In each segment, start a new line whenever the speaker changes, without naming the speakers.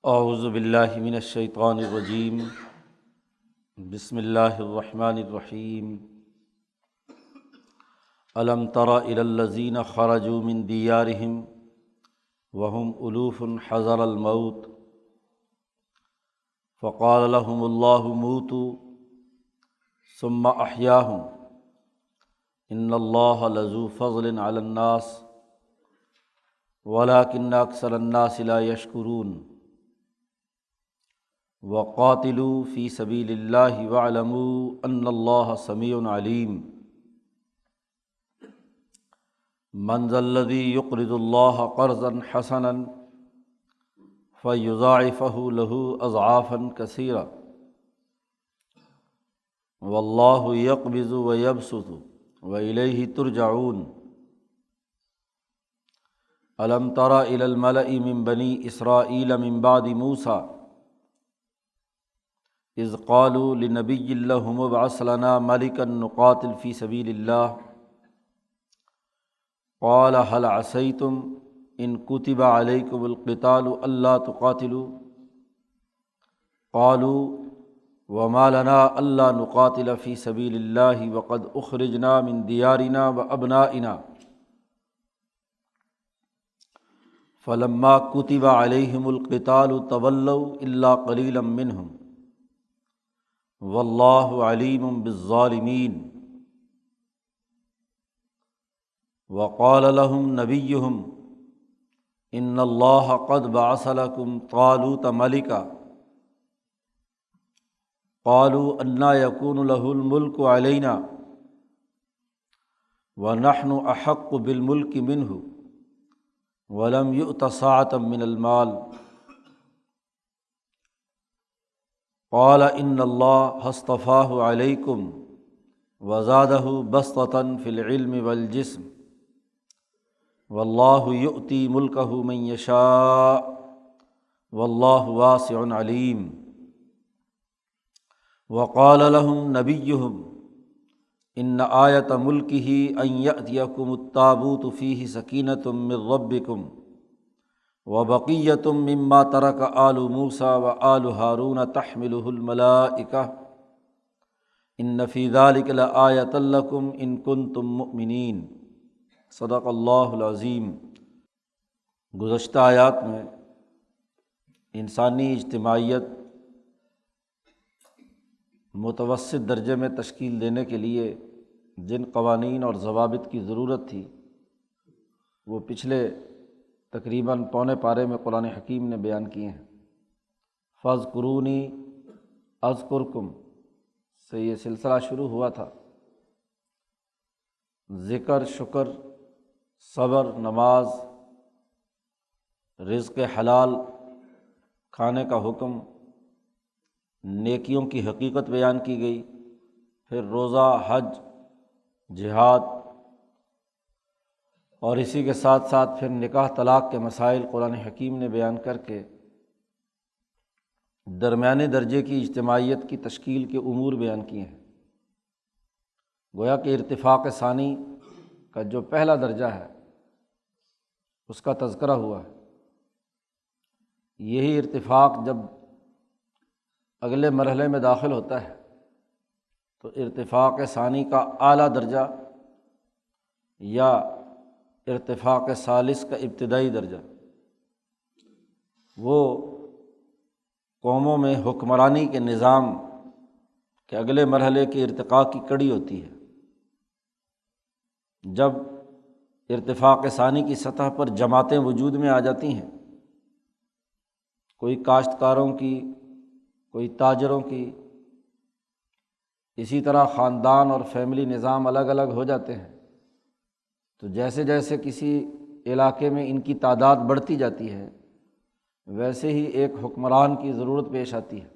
اعوذ باللہ من الشیطان الرجیم، بسم اللہ الرحمن الرحیم۔ الم تر الی الذین خرجوا من دیارہم وهم الوف حذر الموت فقال لهم اللہ موتوا ثم احیاہم ان اللہ لذو فضل علی الناس ولکن اکثر الناس لا یشکرون۔ وقاتلوا فی سبیل اللہ واعلموا ان اللہ سمیع علیم۔ من ذا الذی یقرض اللہ قرضا حسنا فیضاعفہ لہ اضعافا کثیرا واللہ یقبض ویبسط والیہ ترجعون۔ الم تر الی الملأ من بنی اسرائیل من بعد موسیٰ اذ قالوا لنبی لہم ابعث لنا ملکا نقاتل فی سبیل اللہ قال هل عصیتم ان کتب علیکم القتال الا تقاتلوا قالوا وما لنا الا نقاتل فی سبیل اللہ وقد اخرجنا من دیارنا وابنائنا فلما کتب علیہم القتال تولوا الا قلیلا منہم واللہ علیم بالظالمین۔ وقال لهم نبیہم ان اللہ قد بعث لکم طالوت ملکا قالوا انا یکون له الملک علینا ونحن احق بالملک منہ ولم یؤت سعۃ من المال قال ان اللہ اصطفاہ علیکم وزادہ بسطۃ فی العلم والجسم واللہ یؤتی ملکہ من یشاء واللہ واسع علیم۔ وقال لهم نبیہم ان آیۃ ملکہ ان یأتیکم التابوت فیہ سکینۃ من ربکم وبقیۃ مما ترک آل موسیٰ وآل ہارون تحملہ الملائکہ ان فی ذلک لآیۃ لکم ان کنتم مؤمنین۔ صدق اللہ العظیم۔ گزشتہ آیات میں انسانی اجتماعیت متوسط درجے میں تشکیل دینے کے لیے جن قوانین اور ضوابط کی ضرورت تھی وہ پچھلے تقریباً پونے پارے میں قرآن حکیم نے بیان کیے ہیں۔ فاذکرونی اذکرکم سے یہ سلسلہ شروع ہوا تھا۔ ذکر، شکر، صبر، نماز، رزق حلال کھانے کا حکم، نیکیوں کی حقیقت بیان کی گئی، پھر روزہ، حج، جہاد، اور اسی کے ساتھ ساتھ پھر نکاح طلاق کے مسائل قرآن حکیم نے بیان کر کے درمیانے درجے کی اجتماعیت کی تشکیل کے امور بیان کیے ہیں۔ گویا کہ ارتفاق ثانی کا جو پہلا درجہ ہے اس کا تذکرہ ہوا ہے۔ یہی ارتفاق جب اگلے مرحلے میں داخل ہوتا ہے تو ارتفاق ثانی کا اعلیٰ درجہ یا ارتفاق ثالث کا ابتدائی درجہ وہ قوموں میں حکمرانی کے نظام کے اگلے مرحلے کے ارتقاء کی کڑی ہوتی ہے۔ جب ارتفاق ثانی کی سطح پر جماعتیں وجود میں آ جاتی ہیں، کوئی کاشتکاروں کی، کوئی تاجروں کی، اسی طرح خاندان اور فیملی نظام الگ الگ ہو جاتے ہیں، تو جیسے جیسے کسی علاقے میں ان کی تعداد بڑھتی جاتی ہے ویسے ہی ایک حکمران کی ضرورت پیش آتی ہے،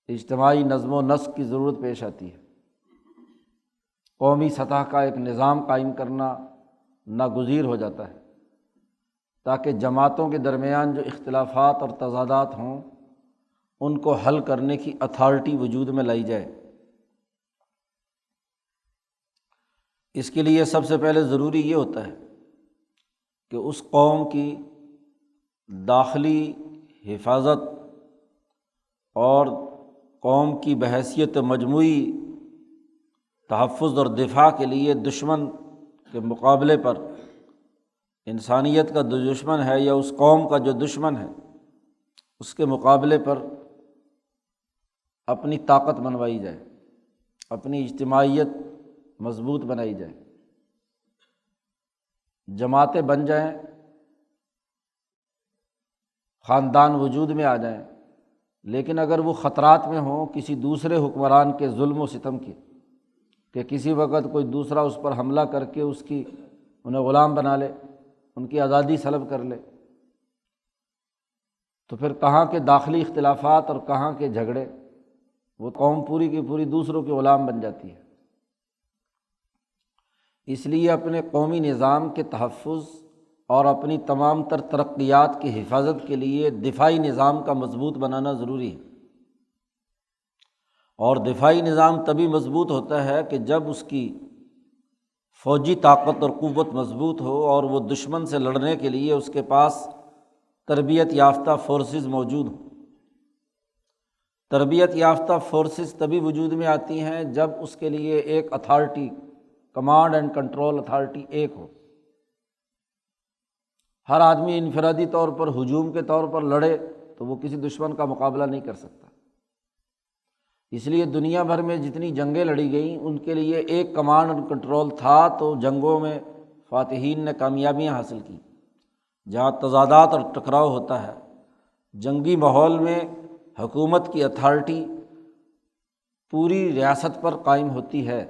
اجتماعی نظم و نسق کی ضرورت پیش آتی ہے۔ قومی سطح کا ایک نظام قائم کرنا ناگزیر ہو جاتا ہے تاکہ جماعتوں کے درمیان جو اختلافات اور تضادات ہوں ان کو حل کرنے کی اتھارٹی وجود میں لائی جائے۔ اس کے لیے سب سے پہلے ضروری یہ ہوتا ہے کہ اس قوم کی داخلی حفاظت اور قوم کی بحیثیت مجموعی تحفظ اور دفاع کے لیے دشمن کے مقابلے پر، انسانیت کا جو دشمن ہے یا اس قوم کا جو دشمن ہے اس کے مقابلے پر اپنی طاقت منوائی جائے، اپنی اجتماعیت مضبوط بنائی جائے، جماعتیں بن جائیں، خاندان وجود میں آ جائیں، لیکن اگر وہ خطرات میں ہوں کسی دوسرے حکمران کے ظلم و ستم کے، کہ کسی وقت کوئی دوسرا اس پر حملہ کر کے انہیں غلام بنا لے، ان کی آزادی سلب کر لے، تو پھر کہاں کے داخلی اختلافات اور کہاں کے جھگڑے، وہ قوم پوری کی پوری دوسروں کے غلام بن جاتی ہے۔ اس لیے اپنے قومی نظام کے تحفظ اور اپنی تمام تر ترقیات کی حفاظت کے لیے دفاعی نظام کا مضبوط بنانا ضروری ہے، اور دفاعی نظام تبھی مضبوط ہوتا ہے کہ جب اس کی فوجی طاقت اور قوت مضبوط ہو اور وہ دشمن سے لڑنے کے لیے اس کے پاس تربیت یافتہ فورسز موجود ہوں۔ تربیت یافتہ فورسز تبھی وجود میں آتی ہیں جب اس کے لیے ایک authority, command and control authority ایک ہو۔ ہر آدمی انفرادی طور پر ہجوم کے طور پر لڑے تو وہ کسی دشمن کا مقابلہ نہیں کر سکتا۔ اس لیے دنیا بھر میں جتنی جنگیں لڑی گئیں ان کے لیے ایک کمانڈ اینڈ کنٹرول تھا، تو جنگوں میں فاتحین نے کامیابیاں حاصل کی۔ جہاں تضادات اور ٹکراؤ ہوتا ہے، جنگی ماحول میں حکومت کی اتھارٹی پوری ریاست پر قائم ہوتی ہے،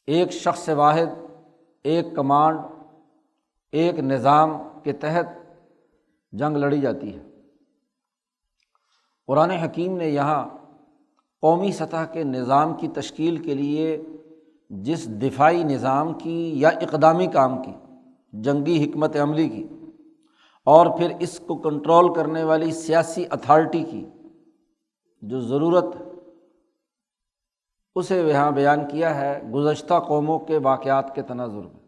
ایک شخص واحد، ایک کمانڈ، ایک نظام کے تحت جنگ لڑی جاتی ہے۔ قرآن حکیم نے یہاں قومی سطح کے نظام کی تشکیل کے لیے جس دفاعی نظام کی یا اقدامی کام کی، جنگی حکمت عملی کی، اور پھر اس کو کنٹرول کرنے والی سیاسی اتھارٹی کی جو ضرورت ہے، اسے یہاں بیان کیا ہے گزشتہ قوموں کے واقعات کے تناظر میں،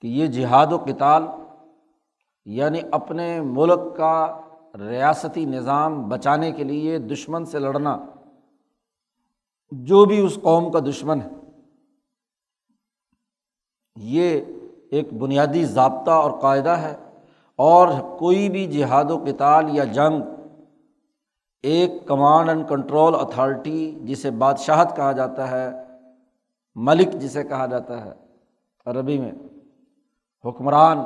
کہ یہ جہاد و قتال یعنی اپنے ملک کا ریاستی نظام بچانے کے لیے دشمن سے لڑنا، جو بھی اس قوم کا دشمن ہے، یہ ایک بنیادی ضابطہ اور قاعدہ ہے۔ اور کوئی بھی جہاد و قتال یا جنگ ایک کمانڈ اینڈ کنٹرول اتھارٹی، جسے بادشاہت کہا جاتا ہے، ملک جسے کہا جاتا ہے عربی میں، حکمران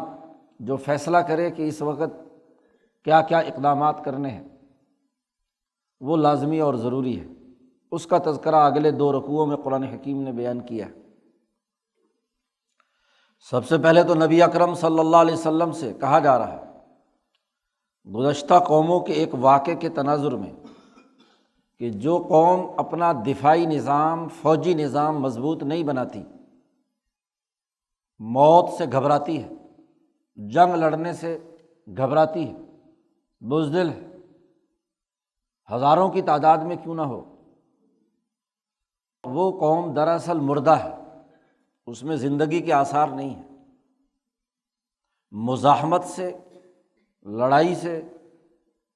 جو فیصلہ کرے کہ اس وقت کیا کیا اقدامات کرنے ہیں، وہ لازمی اور ضروری ہے۔ اس کا تذکرہ اگلے 2 رکوعوں میں قرآن حکیم نے بیان کیا ہے۔ سب سے پہلے تو نبی اکرم صلی اللہ علیہ وسلم سے کہا جا رہا ہے گزشتہ قوموں کے ایک واقعے کے تناظر میں، کہ جو قوم اپنا دفاعی نظام، فوجی نظام مضبوط نہیں بناتی، موت سے گھبراتی ہے، جنگ لڑنے سے گھبراتی ہے، بزدل ہے، ہزاروں کی تعداد میں کیوں نہ ہو، وہ قوم دراصل مردہ ہے، اس میں زندگی کے آثار نہیں ہیں۔ مزاحمت سے، لڑائی سے،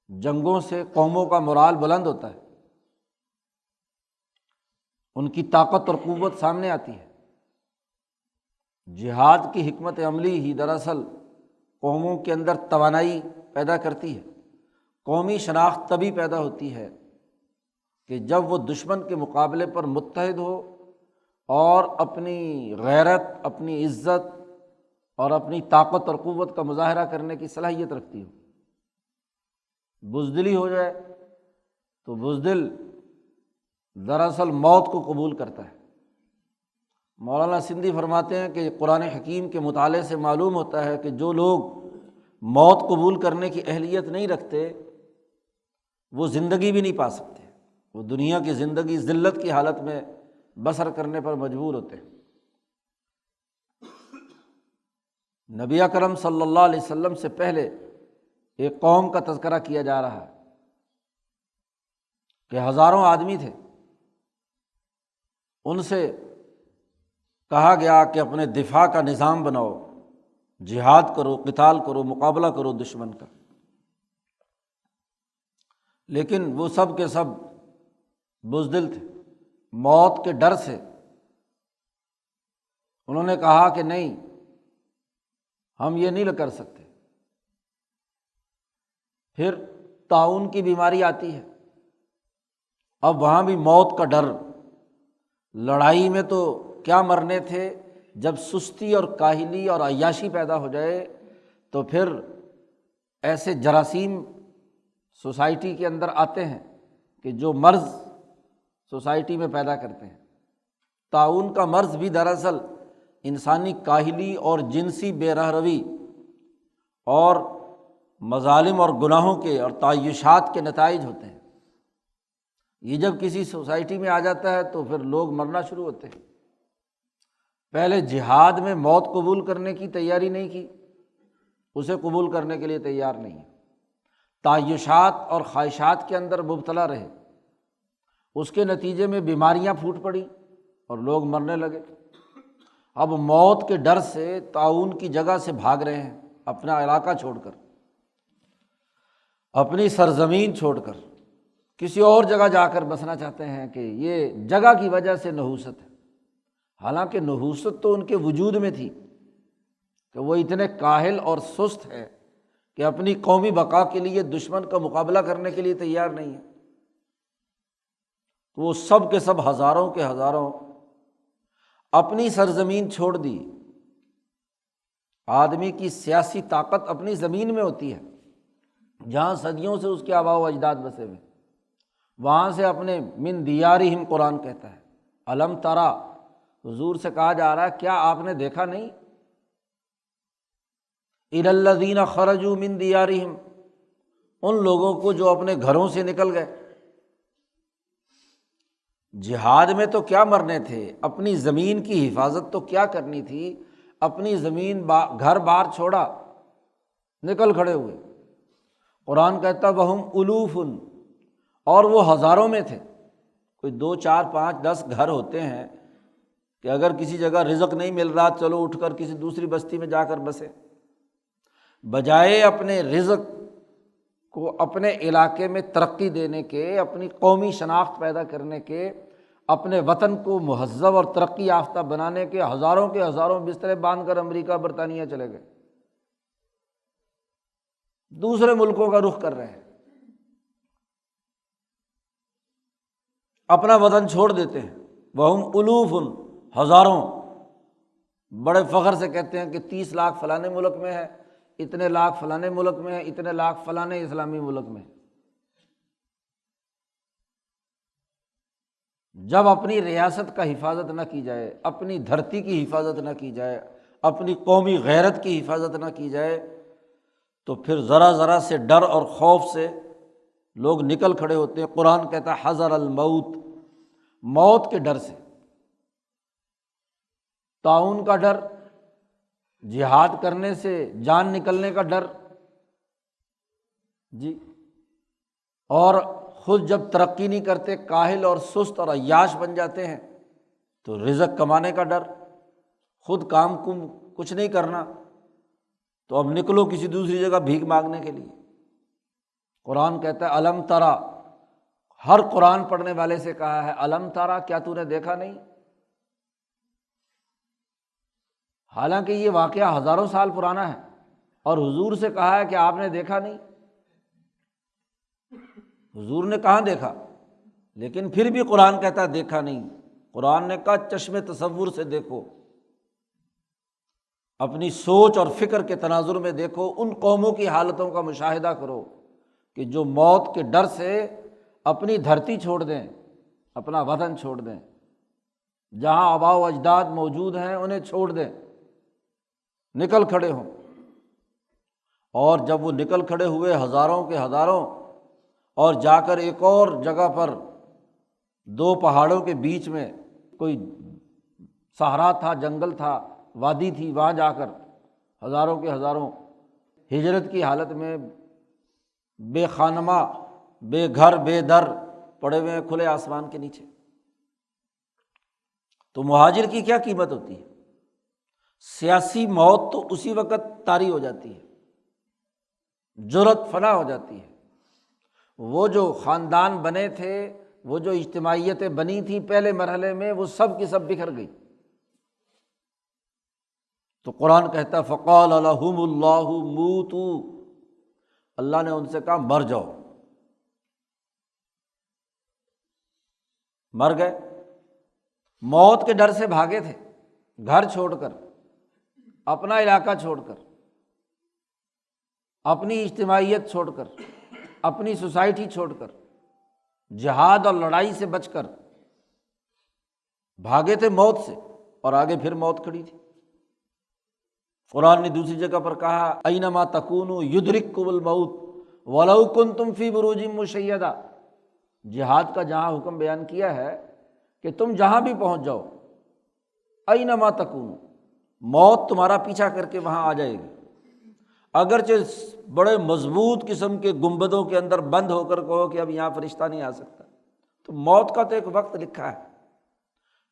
جنگوں سے قوموں کا مورال بلند ہوتا ہے، ان کی طاقت اور قوت سامنے آتی ہے۔ جہاد کی حکمت عملی ہی دراصل قوموں کے اندر توانائی پیدا کرتی ہے۔ قومی شناخت تبھی پیدا ہوتی ہے کہ جب وہ دشمن کے مقابلے پر متحد ہو اور اپنی غیرت، اپنی عزت اور اپنی طاقت اور قوت کا مظاہرہ کرنے کی صلاحیت رکھتی ہو۔ بزدلی ہو جائے تو بزدل دراصل موت کو قبول کرتا ہے۔ مولانا سندھی فرماتے ہیں کہ قرآن حکیم کے مطالعے سے معلوم ہوتا ہے کہ جو لوگ موت قبول کرنے کی اہلیت نہیں رکھتے، وہ زندگی بھی نہیں پا سکتے، وہ دنیا کی زندگی ذلت کی حالت میں بسر کرنے پر مجبور ہوتے ہیں۔ نبی اکرم صلی اللہ علیہ وسلم سے پہلے ایک قوم کا تذکرہ کیا جا رہا ہے کہ ہزاروں آدمی تھے، ان سے کہا گیا کہ اپنے دفاع کا نظام بناؤ، جہاد کرو، قتال کرو، مقابلہ کرو دشمن کا۔ لیکن وہ سب کے سب بزدل تھے، موت کے ڈر سے انہوں نے کہا کہ نہیں، ہم یہ نہیں کر سکتے۔ پھر طاعون کی بیماری آتی ہے، اب وہاں بھی موت کا ڈر۔ لڑائی میں تو کیا مرنے تھے، جب سستی اور کاہلی اور عیاشی پیدا ہو جائے تو پھر ایسے جراثیم سوسائٹی کے اندر آتے ہیں کہ جو مرض سوسائٹی میں پیدا کرتے ہیں۔ طاعون کا مرض بھی دراصل انسانی کاہلی اور جنسی بے رہ روی اور مظالم اور گناہوں کے اور تعیشات کے نتائج ہوتے ہیں۔ یہ جب کسی سوسائٹی میں آ جاتا ہے تو پھر لوگ مرنا شروع ہوتے ہیں۔ پہلے جہاد میں موت قبول کرنے کی تیاری نہیں کی، اسے قبول کرنے کے لیے تیار نہیں ہے، تعیشات اور خواہشات کے اندر مبتلا رہے، اس کے نتیجے میں بیماریاں پھوٹ پڑی اور لوگ مرنے لگے۔ اب موت کے ڈر سے طاعون کی جگہ سے بھاگ رہے ہیں، اپنا علاقہ چھوڑ کر، اپنی سرزمین چھوڑ کر کسی اور جگہ جا کر بسنا چاہتے ہیں کہ یہ جگہ کی وجہ سے نحوست ہے۔ حالانکہ نحوست تو ان کے وجود میں تھی کہ وہ اتنے کاہل اور سست ہے کہ اپنی قومی بقا کے لیے دشمن کا مقابلہ کرنے کے لیے تیار نہیں ہے۔ تو وہ سب کے سب ہزاروں کے ہزاروں اپنی سرزمین چھوڑ دی۔ آدمی کی سیاسی طاقت اپنی زمین میں ہوتی ہے، جہاں صدیوں سے اس کے آباء و اجداد بسے ہوئے، وہاں سے اپنے من دیارہم، قرآن کہتا ہے الم ترا، حضور سے کہا جا رہا ہے کیا آپ نے دیکھا نہیں، الی الذین خرجوا من دیارہم، ان لوگوں کو جو اپنے گھروں سے نکل گئے۔ جہاد میں تو کیا مرنے تھے، اپنی زمین کی حفاظت تو کیا کرنی تھی، اپنی زمین گھر بار چھوڑا، نکل کھڑے ہوئے۔ قرآن کہتا وہم الوف، اور وہ ہزاروں میں تھے۔ کوئی 2 4 5 10 گھر ہوتے ہیں کہ اگر کسی جگہ رزق نہیں مل رہا چلو اٹھ کر کسی دوسری بستی میں جا کر بسے، بجائے اپنے رزق کو اپنے علاقے میں ترقی دینے کے، اپنی قومی شناخت پیدا کرنے کے، اپنے وطن کو مہذب اور ترقی یافتہ بنانے کے ہزاروں بسترے باندھ کر امریکہ برطانیہ چلے گئے، دوسرے ملکوں کا رخ کر رہے ہیں، اپنا وطن چھوڑ دیتے ہیں۔ وہم الوف، ہزاروں، بڑے فخر سے کہتے ہیں کہ 30 لاکھ فلانے ملک میں ہے، اتنے لاکھ فلانے ملک میں ہے، اتنے لاکھ فلانے اسلامی ملک میں۔ جب اپنی ریاست کا حفاظت نہ کی جائے، اپنی دھرتی کی حفاظت نہ کی جائے، اپنی قومی غیرت کی حفاظت نہ کی جائے تو پھر ذرا ذرا سے ڈر اور خوف سے لوگ نکل کھڑے ہوتے ہیں۔ قرآن کہتا ہے حذر الموت، موت کے ڈر سے۔ طاعون کا ڈر، جہاد کرنے سے جان نکلنے کا ڈر جی، اور خود جب ترقی نہیں کرتے کاہل اور سست اور عیاش بن جاتے ہیں تو رزق کمانے کا ڈر، خود کام کچھ نہیں کرنا تو اب نکلو کسی دوسری جگہ بھیک مانگنے کے لیے۔ قرآن کہتا ہے الم ترا، ہر قرآن پڑھنے والے سے کہا ہے الم ترا، کیا تو نے دیکھا نہیں؟ حالانکہ یہ واقعہ ہزاروں سال پرانا ہے اور حضور سے کہا ہے کہ آپ نے دیکھا نہیں۔ حضور نے کہاں دیکھا، لیکن پھر بھی قرآن کہتا ہے دیکھا نہیں۔ قرآن نے کہا چشم تصور سے دیکھو، اپنی سوچ اور فکر کے تناظر میں دیکھو، ان قوموں کی حالتوں کا مشاہدہ کرو کہ جو موت کے ڈر سے اپنی دھرتی چھوڑ دیں، اپنا وطن چھوڑ دیں، جہاں آباء و اجداد موجود ہیں انہیں چھوڑ دیں، نکل کھڑے ہوں۔ اور جب وہ نکل کھڑے ہوئے ہزاروں کے ہزاروں، اور جا کر ایک اور جگہ پر 2 پہاڑوں کے بیچ میں کوئی صحرا تھا، جنگل تھا، وادی تھی، وہاں جا کر ہزاروں کے ہزاروں ہجرت کی حالت میں بے خانمہ، بے گھر بے در پڑے ہوئے ہیں کھلے آسمان کے نیچے۔ تو مہاجر کی کیا قیمت ہوتی ہے؟ سیاسی موت تو اسی وقت طاری ہو جاتی ہے، جرأت فنا ہو جاتی ہے۔ وہ جو خاندان بنے تھے، وہ جو اجتماعیتیں بنی تھیں پہلے مرحلے میں، وہ سب کی سب بکھر گئی۔ تو قرآن کہتا ہے فقال لهم اللہ موتوا، اللہ نے ان سے کہا مر جاؤ، مر گئے۔ موت کے ڈر سے بھاگے تھے، گھر چھوڑ کر، اپنا علاقہ چھوڑ کر، اپنی اجتماعیت چھوڑ کر، اپنی سوسائٹی چھوڑ کر، جہاد اور لڑائی سے بچ کر بھاگے تھے موت سے، اور آگے پھر موت کھڑی تھی۔ قرآن نے دوسری جگہ پر کہا اینما تکونوا یدرککم الموت ولو کنتم فی بروج مشیدہ۔ جہاد کا جہاں حکم بیان کیا ہے کہ تم جہاں بھی پہنچ جاؤ، اینما تکونوا، موت تمہارا پیچھا کر کے وہاں آ جائے گی۔ اگرچہ بڑے مضبوط قسم کے گنبدوں کے اندر بند ہو کر کہو کہ اب یہاں فرشتہ نہیں آ سکتا، تو موت کا تو ایک وقت لکھا ہے۔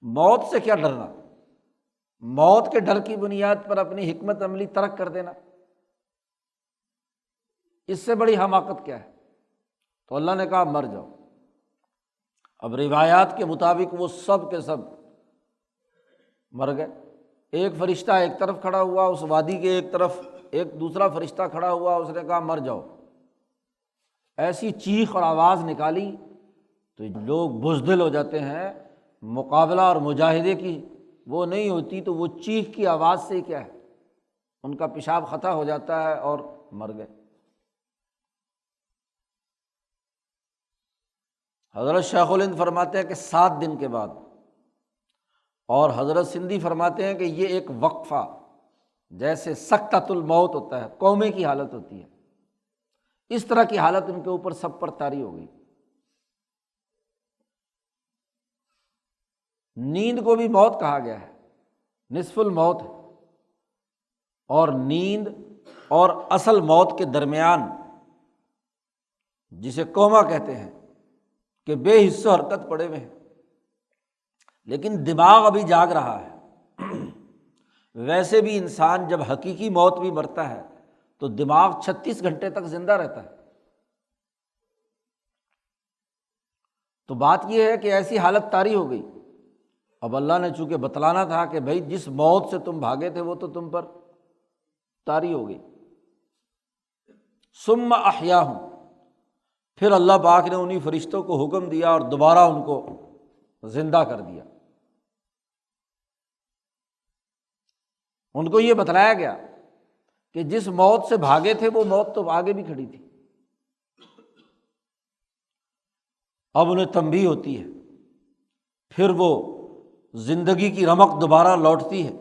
موت سے کیا ڈرنا؟ موت کے ڈر کی بنیاد پر اپنی حکمت عملی ترک کر دینا، اس سے بڑی حماقت کیا ہے؟ تو اللہ نے کہا مر جاؤ۔ اب روایات کے مطابق وہ سب کے سب مر گئے۔ ایک فرشتہ ایک طرف کھڑا ہوا، اس وادی کے ایک طرف ایک دوسرا فرشتہ کھڑا ہوا، اس نے کہا مر جاؤ۔ ایسی چیخ اور آواز نکالی تو لوگ بزدل ہو جاتے ہیں۔ مقابلہ اور مجاہدے کی وہ نہیں ہوتی تو وہ چیخ کی آواز سے کیا ہے، ان کا پیشاب خطا ہو جاتا ہے اور مر گئے۔ حضرت شیخ الہند فرماتے ہیں کہ 7 دن کے بعد، اور حضرت سندھی فرماتے ہیں کہ یہ ایک وقفہ جیسے سکتۃ الموت ہوتا ہے، کومے کی حالت ہوتی ہے، اس طرح کی حالت ان کے اوپر سب پر طاری ہو گئی۔ نیند کو بھی موت کہا گیا ہے، نصف الموت ہے، اور نیند اور اصل موت کے درمیان جسے کوما کہتے ہیں کہ بے حس و حرکت پڑے ہوئے ہیں، لیکن دماغ ابھی جاگ رہا ہے۔ ویسے بھی انسان جب حقیقی موت بھی مرتا ہے تو دماغ 36 گھنٹے تک زندہ رہتا ہے۔ تو بات یہ ہے کہ ایسی حالت طاری ہو گئی۔ اب اللہ نے چونکہ بتلانا تھا کہ بھائی جس موت سے تم بھاگے تھے وہ تو تم پر طاری ہو گئی۔ ثم احیاہم، پھر اللہ پاک نے انہی فرشتوں کو حکم دیا اور دوبارہ ان کو زندہ کر دیا۔ ان کو یہ بتلایا گیا کہ جس موت سے بھاگے تھے وہ موت تو آگے بھی کھڑی تھی۔ اب انہیں تنبیہ ہوتی ہے، پھر وہ زندگی کی رمق دوبارہ لوٹتی ہے،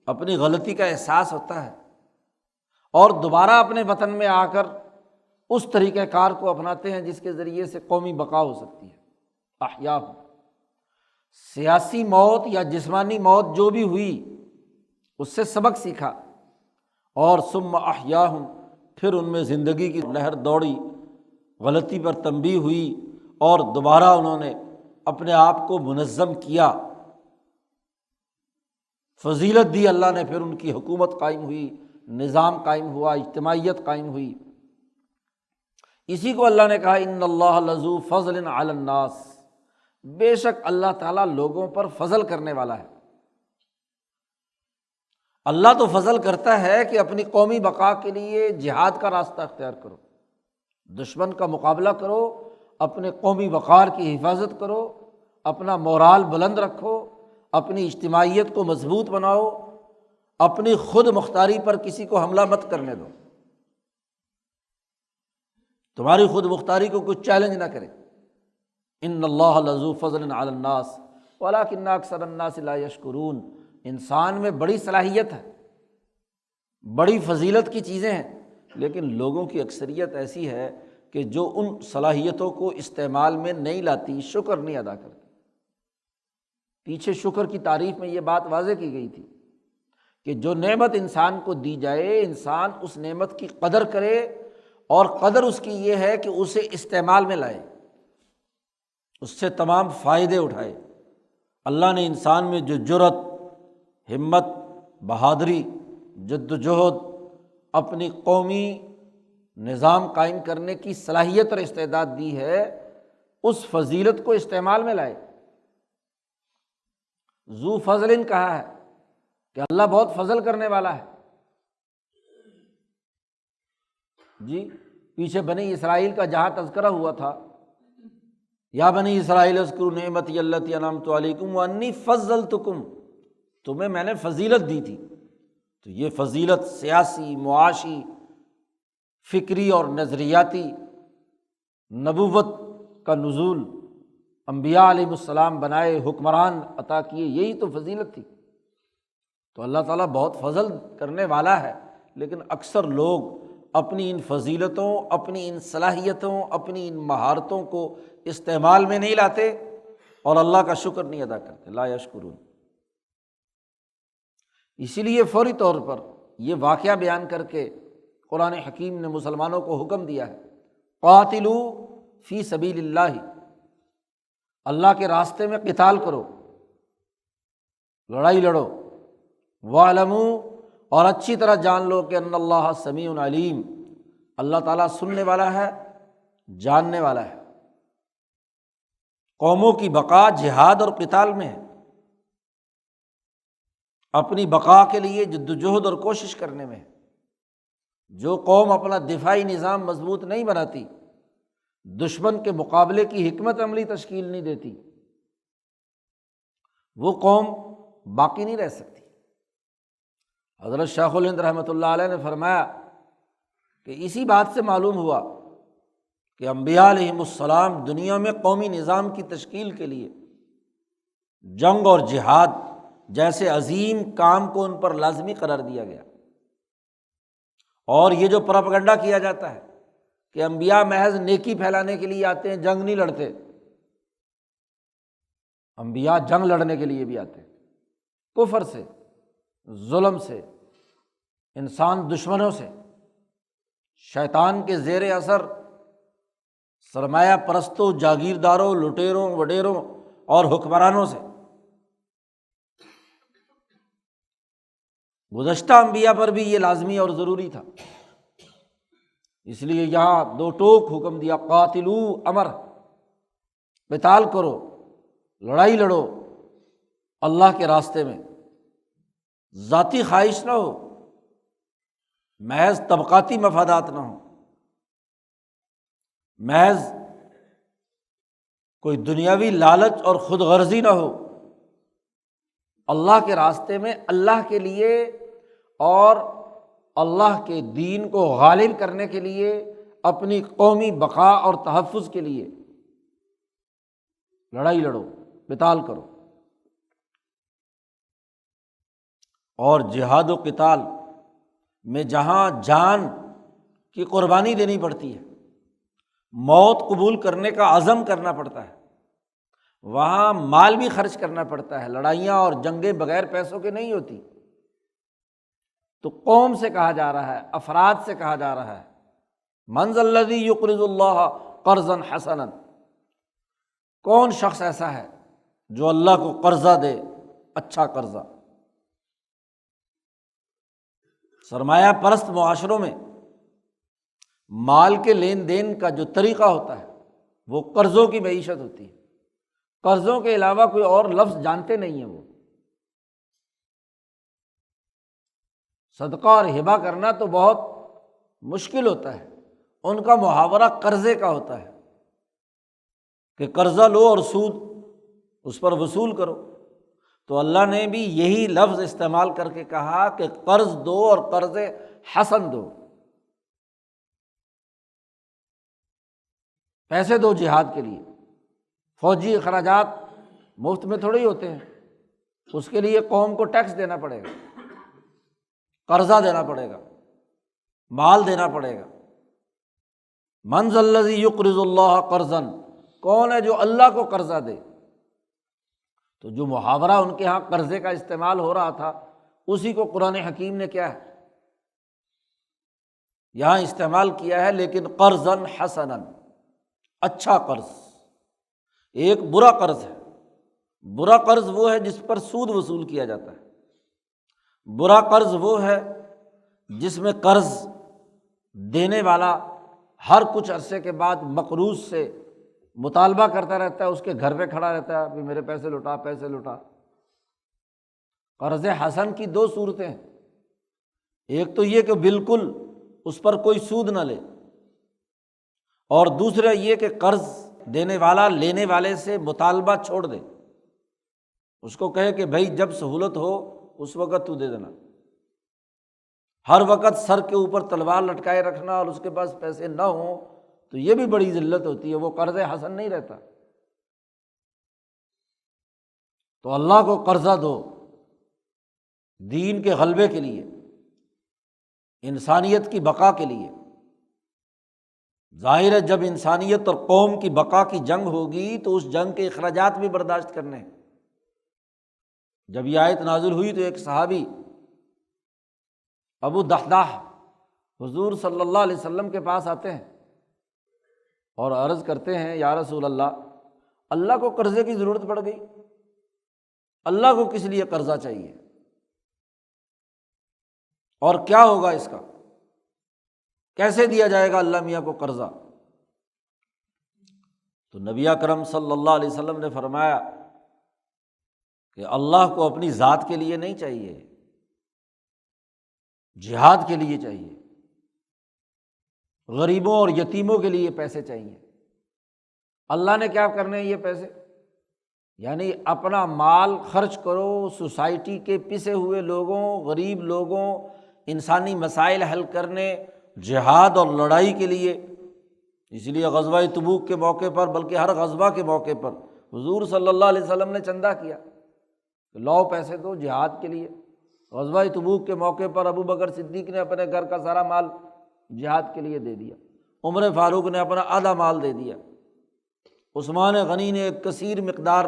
اپنی غلطی کا احساس ہوتا ہے، اور دوبارہ اپنے وطن میں آ کر اس طریقہ کار کو اپناتے ہیں جس کے ذریعے سے قومی بقا ہو سکتی ہے۔ احیاء، سیاسی موت یا جسمانی موت جو بھی ہوئی اس سے سبق سیکھا، اور ثم احیاہم، پھر ان میں زندگی کی لہر دوڑی، غلطی پر تنبیہ ہوئی، اور دوبارہ انہوں نے اپنے آپ کو منظم کیا، فضیلت دی اللہ نے، پھر ان کی حکومت قائم ہوئی، نظام قائم ہوا، اجتماعیت قائم ہوئی۔ اسی کو اللہ نے کہا ان اللہ لذو فضل علی الناس، بے شک اللہ تعالیٰ لوگوں پر فضل کرنے والا ہے۔ اللہ تو فضل کرتا ہے کہ اپنی قومی بقا کے لیے جہاد کا راستہ اختیار کرو، دشمن کا مقابلہ کرو، اپنے قومی وقار کی حفاظت کرو، اپنا مورال بلند رکھو، اپنی اجتماعیت کو مضبوط بناؤ، اپنی خود مختاری پر کسی کو حملہ مت کرنے دو، تمہاری خود مختاری کو کوئی چیلنج نہ کرے۔ ان اللہ لذو فضل علی الناس ولکن اکثر الناس لا یشکرون، انسان میں بڑی صلاحیت ہے، بڑی فضیلت کی چیزیں ہیں، لیکن لوگوں کی اکثریت ایسی ہے کہ جو ان صلاحیتوں کو استعمال میں نہیں لاتی، شکر نہیں ادا کرتی۔ پیچھے شکر کی تعریف میں یہ بات واضح کی گئی تھی کہ جو نعمت انسان کو دی جائے، انسان اس نعمت کی قدر کرے، اور قدر اس کی یہ ہے کہ اسے استعمال میں لائے، اس سے تمام فائدے اٹھائے۔ اللہ نے انسان میں جو جرأت، ہمت، بہادری، جد و جہد، اپنی قومی نظام قائم کرنے کی صلاحیت اور استعداد دی ہے، اس فضیلت کو استعمال میں لائے۔ ذو فضل کہا ہے کہ اللہ بہت فضل کرنے والا ہے۔ جی پیچھے بنی اسرائیل کا جہاں تذکرہ ہوا تھا، یا بنی اسرائیل اذکروا نعمتی التی انعمت علیکم وانی فضلتکم، تمہیں میں نے فضیلت دی تھی۔ تو یہ فضیلت سیاسی، معاشی، فکری اور نظریاتی، نبوت کا نزول، انبیاء علیہ السلام بنائے، حکمران عطا کیے، یہی تو فضیلت تھی۔ تو اللہ تعالیٰ بہت فضل کرنے والا ہے، لیکن اکثر لوگ اپنی ان فضیلتوں، اپنی ان صلاحیتوں، اپنی ان مہارتوں کو استعمال میں نہیں لاتے اور اللہ کا شکر نہیں ادا کرتے، لا یشکرون۔ اسی لیے فوری طور پر یہ واقعہ بیان کر کے قرآن حکیم نے مسلمانوں کو حکم دیا ہے، قاتلوا فی سبیل اللہ، اللہ کے راستے میں قتال کرو، لڑائی لڑو، وَاعْلَمُوا، اور اچھی طرح جان لو کہ ان اللہ سمیع علیم، اللہ تعالیٰ سننے والا ہے، جاننے والا ہے۔ قوموں کی بقا جہاد اور قتال میں ہے، اپنی بقا کے لیے جد و جہد اور کوشش کرنے میں ہے۔ جو قوم اپنا دفاعی نظام مضبوط نہیں بناتی، دشمن کے مقابلے کی حکمت عملی تشکیل نہیں دیتی، وہ قوم باقی نہیں رہ سکتی۔ حضرت شیخ الہند رحمۃ اللہ علیہ نے فرمایا کہ اسی بات سے معلوم ہوا کہ انبیاء علیہم السلام دنیا میں قومی نظام کی تشکیل کے لیے جنگ اور جہاد جیسے عظیم کام کو ان پر لازمی قرار دیا گیا۔ اور یہ جو پروپیگنڈا کیا جاتا ہے کہ انبیاء محض نیکی پھیلانے کے لیے آتے ہیں، جنگ نہیں لڑتے، انبیاء جنگ لڑنے کے لیے بھی آتے ہیں، کفر سے، ظلم سے، انسان دشمنوں سے، شیطان کے زیر اثر سرمایہ پرستوں، جاگیرداروں، لٹیروں، وڈیروں اور حکمرانوں سے۔ گزشتہ انبیاء پر بھی یہ لازمی اور ضروری تھا، اس لیے یہاں دو ٹوک حکم دیا، قاتلو، امر، قتال کرو، لڑائی لڑو اللہ کے راستے میں، ذاتی خواہش نہ ہو، محض طبقاتی مفادات نہ ہو، محض کوئی دنیاوی لالچ اور خود غرضی نہ ہو، اللہ کے راستے میں، اللہ کے لیے اور اللہ کے دین کو غالب کرنے کے لیے، اپنی قومی بقا اور تحفظ کے لیے لڑائی لڑو، قتال کرو۔ اور جہاد و قتال میں جہاں جان کی قربانی دینی پڑتی ہے، موت قبول کرنے کا عزم کرنا پڑتا ہے، وہاں مال بھی خرچ کرنا پڑتا ہے، لڑائیاں اور جنگیں بغیر پیسوں کے نہیں ہوتی۔ تو قوم سے کہا جا رہا ہے، افراد سے کہا جا رہا ہے، من ذا الذی یقرض اللہ قرضا حسنا، کون شخص ایسا ہے جو اللہ کو قرضہ دے، اچھا قرضہ۔ سرمایہ پرست معاشروں میں مال کے لین دین کا جو طریقہ ہوتا ہے وہ قرضوں کی معیشت ہوتی ہے، قرضوں کے علاوہ کوئی اور لفظ جانتے نہیں ہیں۔ وہ صدقہ اور ہبہ کرنا تو بہت مشکل ہوتا ہے، ان کا محاورہ قرضے کا ہوتا ہے کہ قرضہ لو اور سود اس پر وصول کرو۔ تو اللہ نے بھی یہی لفظ استعمال کر کے کہا کہ قرض دو اور قرض حسن دو، پیسے دو جہاد کے لیے۔ فوجی اخراجات مفت میں تھوڑی ہوتے ہیں، اس کے لیے قوم کو ٹیکس دینا پڑے گا، قرضہ دینا پڑے گا، مال دینا پڑے گا۔ من ذا الذی یقرض اللہ قرضا، کون ہے جو اللہ کو قرضہ دے؟ تو جو محاورہ ان کے ہاں قرضے کا استعمال ہو رہا تھا، اسی کو قرآن حکیم نے کیا ہے یہاں استعمال کیا ہے، لیکن قرضا حسنا، اچھا قرض۔ ایک برا قرض ہے، برا قرض وہ ہے جس پر سود وصول کیا جاتا ہے، برا قرض وہ ہے جس میں قرض دینے والا ہر کچھ عرصے کے بعد مقروض سے مطالبہ کرتا رہتا ہے، اس کے گھر پہ کھڑا رہتا ہے، میرے پیسے لوٹا پیسے لوٹا۔ قرض حسن کی دو صورتیں ہیں، ایک تو یہ کہ بالکل اس پر کوئی سود نہ لے، اور دوسرا یہ کہ قرض دینے والا لینے والے سے مطالبہ چھوڑ دے، اس کو کہے کہ بھائی جب سہولت ہو اس وقت تو دے دینا۔ ہر وقت سر کے اوپر تلوار لٹکائے رکھنا اور اس کے پاس پیسے نہ ہوں تو یہ بھی بڑی ذلت ہوتی ہے، وہ قرض حسن نہیں رہتا۔ تو اللہ کو قرضہ دو دین کے غلبے کے لیے، انسانیت کی بقا کے لیے۔ ظاہر ہے جب انسانیت اور قوم کی بقا کی جنگ ہوگی تو اس جنگ کے اخراجات بھی برداشت کرنے ہیں۔ جب یہ آیت نازل ہوئی تو ایک صحابی ابو دحداح حضور صلی اللہ علیہ وسلم کے پاس آتے ہیں اور عرض کرتے ہیں یا رسول اللہ، اللہ کو قرضے کی ضرورت پڑ گئی، اللہ کو کس لیے قرضہ چاہیے اور کیا ہوگا اس کا، کیسے دیا جائے گا اللہ میاں کو قرضہ؟ تو نبی اکرم صلی اللہ علیہ وسلم نے فرمایا کہ اللہ کو اپنی ذات کے لیے نہیں چاہیے، جہاد کے لیے چاہیے، غریبوں اور یتیموں کے لیے پیسے چاہیے۔ اللہ نے کیا کرنے ہیں یہ پیسے؟ یعنی اپنا مال خرچ کرو سوسائٹی کے پسے ہوئے لوگوں، غریب لوگوں، انسانی مسائل حل کرنے، جہاد اور لڑائی کے لیے۔ اس لیے غزوہ تبوک کے موقع پر بلکہ ہر غزوہ کے موقع پر حضور صلی اللہ علیہ وسلم نے چندہ کیا، لاؤ پیسے دو جہاد کے لیے۔ غزوہ تبوک کے موقع پر ابو بکر صدیق نے اپنے گھر کا سارا مال جہاد کے لیے دے دیا، عمر فاروق نے اپنا آدھا مال دے دیا، عثمان غنی نے ایک کثیر مقدار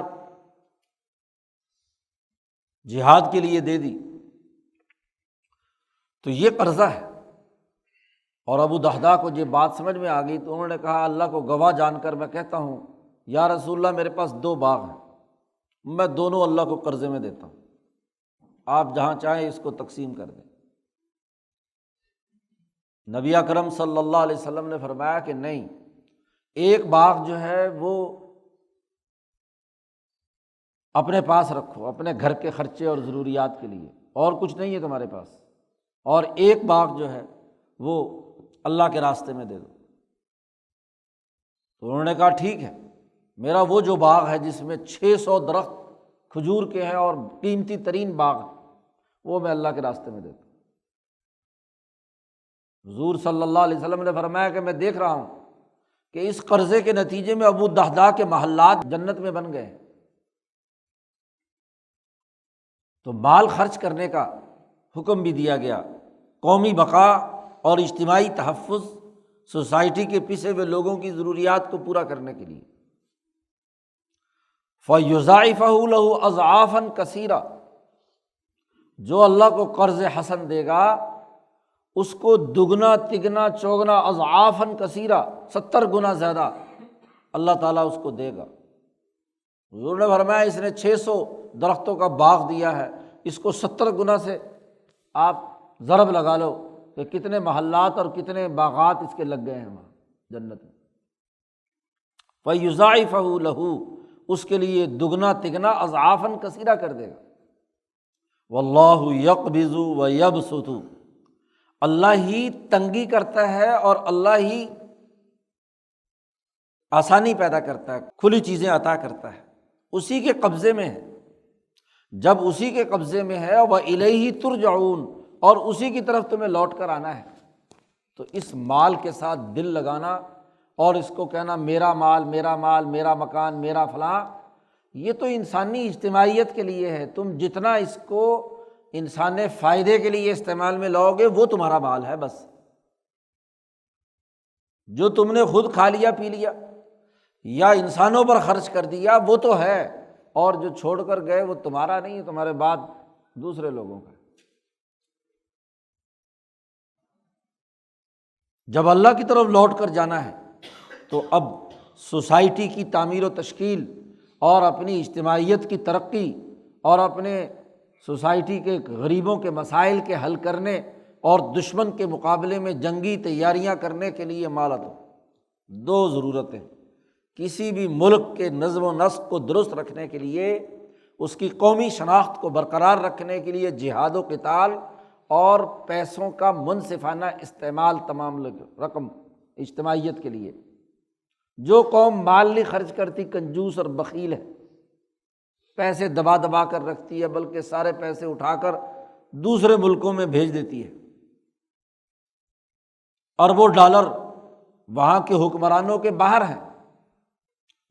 جہاد کے لیے دے دی۔ تو یہ قرضہ ہے۔ اور ابو دحداح کو یہ بات سمجھ میں آ گئی تو انہوں نے کہا اللہ کو گواہ جان کر میں کہتا ہوں یا رسول اللہ میرے پاس 2 باغ ہیں، میں دونوں اللہ کو قرضے میں دیتا ہوں، آپ جہاں چاہیں اس کو تقسیم کر دیں۔ نبی اکرم صلی اللہ علیہ وسلم نے فرمایا کہ نہیں، ایک باغ جو ہے وہ اپنے پاس رکھو، اپنے گھر کے خرچے اور ضروریات کے لیے، اور کچھ نہیں ہے تمہارے پاس، اور ایک باغ جو ہے وہ اللہ کے راستے میں دے دو۔ تو انہوں نے کہا ٹھیک ہے، میرا وہ جو باغ ہے جس میں 600 درخت کھجور کے ہیں اور قیمتی ترین باغ ہے، وہ میں اللہ کے راستے میں دیتا ہوں۔ حضور صلی اللہ علیہ وسلم نے فرمایا کہ میں دیکھ رہا ہوں کہ اس قرضے کے نتیجے میں ابو دحداح کے محلات جنت میں بن گئے ہیں۔ تو مال خرچ کرنے کا حکم بھی دیا گیا، قومی بقا اور اجتماعی تحفظ، سوسائٹی کے پسے ہوئے لوگوں کی ضروریات کو پورا کرنے کے لیے۔ فَيُضَاعِفَهُ لَهُ أَضْعَافًا كَثِيرًا، جو اللہ کو قرض حسن دے گا اس کو دگنا تگنا چوگنا اضعافاً کثیرہ 70 گنا زیادہ اللہ تعالیٰ اس کو دے گا۔ حضور نے فرمایا اس نے 600 درختوں کا باغ دیا ہے، اس کو 70 گنا سے آپ ضرب لگا لو کہ کتنے محلات اور کتنے باغات اس کے لگ گئے ہیں وہاں جنت میں۔ فَيُضَاعِفَهُ لَهُ، اس کے لیے دگنا تگنا اضعافاً کثیرہ کر دے گا۔ وَاللَّهُ يَقْبِضُ وَيَبْسُطُ، اللہ ہی تنگی کرتا ہے اور اللہ ہی آسانی پیدا کرتا ہے، کھلی چیزیں عطا کرتا ہے، اسی کے قبضے میں ہے۔ جب اسی کے قبضے میں ہے وَإِلَيْهِ تُرْجَعُونَ، اور اسی کی طرف تمہیں لوٹ کر آنا ہے، تو اس مال کے ساتھ دل لگانا اور اس کو کہنا میرا مال میرا مال میرا مکان میرا فلاں، یہ تو انسانی اجتماعیت کے لیے ہے۔ تم جتنا اس کو انسان فائدے کے لیے استعمال میں لاؤ گے وہ تمہارا مال ہے۔ بس جو تم نے خود کھا لیا پی لیا یا انسانوں پر خرچ کر دیا وہ تو ہے، اور جو چھوڑ کر گئے وہ تمہارا نہیں ہے، تمہارے بعد دوسرے لوگوں کا۔ جب اللہ کی طرف لوٹ کر جانا ہے تو اب سوسائٹی کی تعمیر و تشکیل اور اپنی اجتماعیت کی ترقی اور اپنے سوسائٹی کے غریبوں کے مسائل کے حل کرنے اور دشمن کے مقابلے میں جنگی تیاریاں کرنے کے لیے مالت ہو۔ دو ضرورتیں کسی بھی ملک کے نظم و نسق کو درست رکھنے کے لیے، اس کی قومی شناخت کو برقرار رکھنے کے لیے جہاد و قتال اور پیسوں کا منصفانہ استعمال، تمام رقم اجتماعیت کے لیے۔ جو قوم مال نہیں خرچ کرتی کنجوس اور بخیل ہے، پیسے دبا دبا کر رکھتی ہے، بلکہ سارے پیسے اٹھا کر دوسرے ملکوں میں بھیج دیتی ہے۔ اربوں ڈالر وہاں کے حکمرانوں کے باہر ہیں،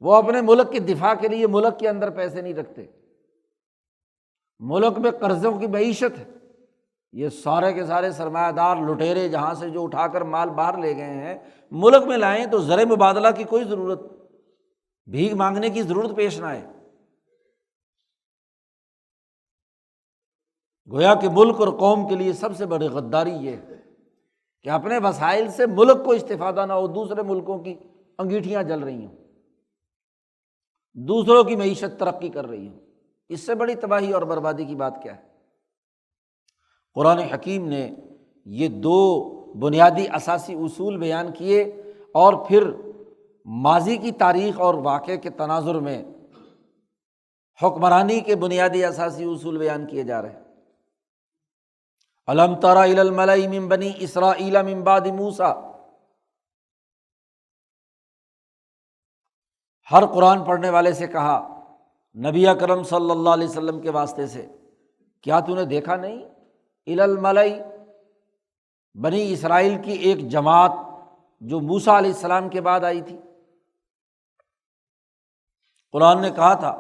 وہ اپنے ملک کے دفاع کے لیے ملک کے اندر پیسے نہیں رکھتے، ملک میں قرضوں کی معیشت ہے۔ یہ سارے کے سارے سرمایہ دار لٹیرے جہاں سے جو اٹھا کر مال باہر لے گئے ہیں، ملک میں لائیں تو زر مبادلہ کی کوئی ضرورت، بھیک مانگنے کی ضرورت پیش نہ آئے۔ گویا کہ ملک اور قوم کے لیے سب سے بڑی غداری یہ ہے کہ اپنے وسائل سے ملک کو استفادہ نہ ہو، دوسرے ملکوں کی انگیٹھیاں جل رہی ہوں، دوسروں کی معیشت ترقی کر رہی ہوں۔ اس سے بڑی تباہی اور بربادی کی بات کیا ہے؟ قرآن حکیم نے یہ دو بنیادی اساسی اصول بیان کیے، اور پھر ماضی کی تاریخ اور واقعے کے تناظر میں حکمرانی کے بنیادی اساسی اصول بیان کیے جا رہے ہیں۔ الم تر الی الملأ من بنی اسرائیل من بعد موسیٰ، ہر قرآن پڑھنے والے سے کہا، نبی اکرم صلی اللہ علیہ وسلم کے واسطے سے، کیا تو نے دیکھا نہیں الی الملأ، بنی اسرائیل کی ایک جماعت جو موسیٰ علیہ السلام کے بعد آئی تھی۔ قرآن نے کہا تھا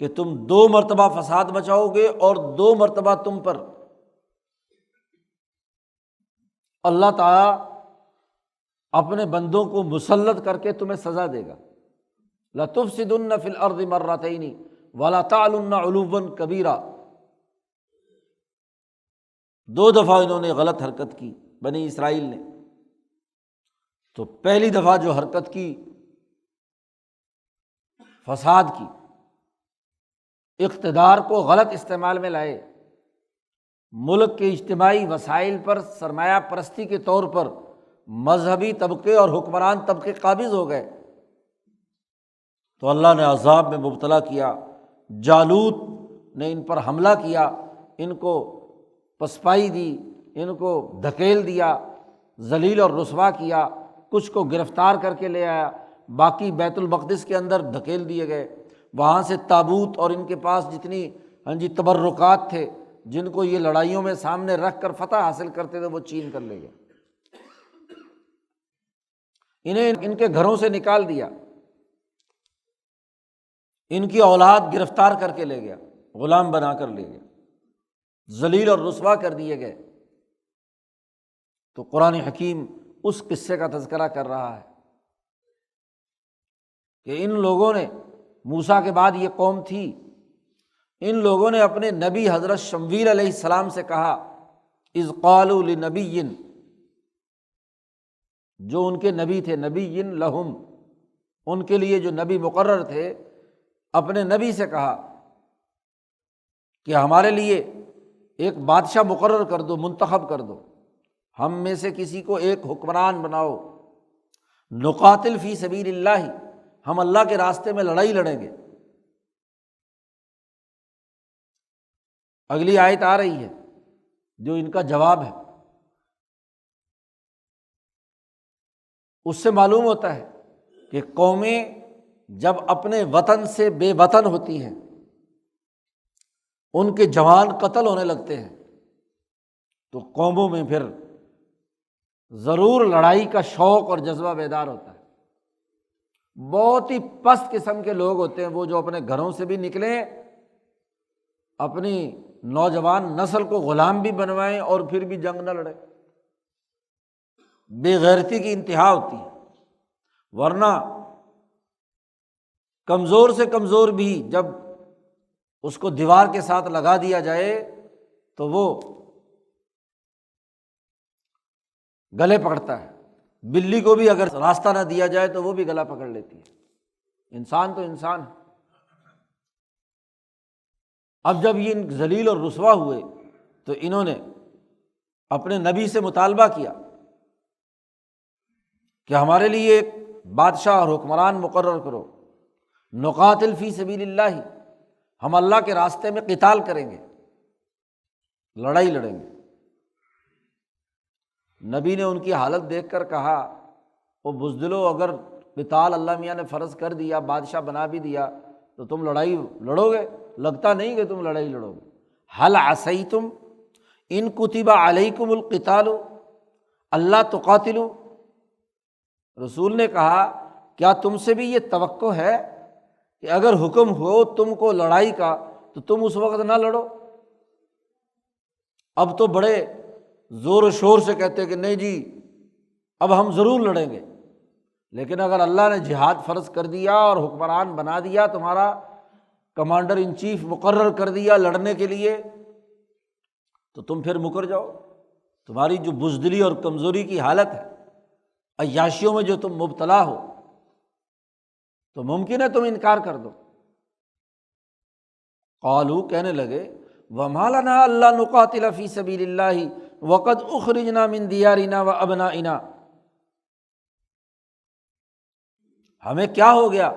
کہ تم 2 مرتبہ فساد مچاؤ گے اور 2 مرتبہ تم پر اللہ تعالیٰ اپنے بندوں کو مسلط کر کے تمہیں سزا دے گا۔ لَتُفْسِدُنَّ فِي الْأَرْضِ مَرَّتَيْنِ وَلَا تَعْلُنَّ عُلُوًّا كَبِيرًا، 2 دفعہ انہوں نے غلط حرکت کی بنی اسرائیل نے۔ تو پہلی دفعہ جو حرکت کی فساد کی، اقتدار کو غلط استعمال میں لائے، ملک کے اجتماعی وسائل پر سرمایہ پرستی کے طور پر مذہبی طبقے اور حکمران طبقے قابض ہو گئے، تو اللہ نے عذاب میں مبتلا کیا۔ جالوت نے ان پر حملہ کیا، ان کو پسپائی دی، ان کو دھکیل دیا، ذلیل اور رسوا کیا، کچھ کو گرفتار کر کے لے آیا، باقی بیت المقدس کے اندر دھکیل دیے گئے۔ وہاں سے تابوت اور ان کے پاس جتنی تبرکات تھے جن کو یہ لڑائیوں میں سامنے رکھ کر فتح حاصل کرتے تھے، وہ چھین کر لے گئے، انہیں ان کے گھروں سے نکال دیا، ان کی اولاد گرفتار کر کے لے گیا، غلام بنا کر لے گیا، ذلیل اور رسوا کر دیے گئے۔ تو قرآن حکیم اس قصے کا تذکرہ کر رہا ہے کہ ان لوگوں نے، موسیٰ کے بعد یہ قوم تھی، ان لوگوں نے اپنے نبی حضرت شمویل علیہ السلام سے کہا، اذ قالوا لنبی، جو ان کے نبی تھے، نبی لہم، ان کے لیے جو نبی مقرر تھے، اپنے نبی سے کہا کہ ہمارے لیے ایک بادشاہ مقرر کر دو، منتخب کر دو، ہم میں سے کسی کو ایک حکمران بناؤ، نقاتل فی سبیل اللہ، ہم اللہ کے راستے میں لڑائی لڑیں گے۔ اگلی آیت آ رہی ہے جو ان کا جواب ہے، اس سے معلوم ہوتا ہے کہ قومیں جب اپنے وطن سے بے وطن ہوتی ہیں، ان کے جوان قتل ہونے لگتے ہیں، تو قوموں میں پھر ضرور لڑائی کا شوق اور جذبہ بیدار ہوتا ہے۔ بہت ہی پست قسم کے لوگ ہوتے ہیں وہ جو اپنے گھروں سے بھی نکلیں، اپنی نوجوان نسل کو غلام بھی بنوائیں اور پھر بھی جنگ نہ لڑیں، بے غیرتی کی انتہا ہوتی ہے۔ ورنہ کمزور سے کمزور بھی جب اس کو دیوار کے ساتھ لگا دیا جائے تو وہ گلے پکڑتا ہے، بلی کو بھی اگر راستہ نہ دیا جائے تو وہ بھی گلا پکڑ لیتی ہے۔ انسان تو انسان ہے، اب جب یہ ذلیل اور رسوا ہوئے تو انہوں نے اپنے نبی سے مطالبہ کیا کہ ہمارے لیے ایک بادشاہ اور حکمران مقرر کرو، نقاتل فی سبیل اللہ، ہم اللہ کے راستے میں قتال کریں گے، لڑائی لڑیں گے۔ نبی نے ان کی حالت دیکھ کر کہا، وہ بزدلو، اگر قتال اللہ میاں نے فرض کر دیا، بادشاہ بنا بھی دیا، تو تم لڑائی لڑو گے؟ لگتا نہیں کہ تم لڑائی لڑو گے۔ حل عصیتم ان کتب علیکم القتال اللہ تقاتلوا، رسول نے کہا کیا تم سے بھی یہ توقع ہے کہ اگر حکم ہو تم کو لڑائی کا تو تم اس وقت نہ لڑو؟ اب تو بڑے زور و شور سے کہتے کہ نہیں جی اب ہم ضرور لڑیں گے، لیکن اگر اللہ نے جہاد فرض کر دیا اور حکمران بنا دیا، تمہارا کمانڈر ان چیف مقرر کر دیا لڑنے کے لیے، تو تم پھر مکر جاؤ۔ تمہاری جو بزدلی اور کمزوری کی حالت ہے، عیاشیوں میں جو تم مبتلا ہو، تو ممکن ہے تم انکار کر دو۔ قالو، کہنے لگے، وما لنا الا نقاتل فی سبیل اللہ وقد اخرجنا من دیارنا وابنائنا، ہمیں کیا ہو گیا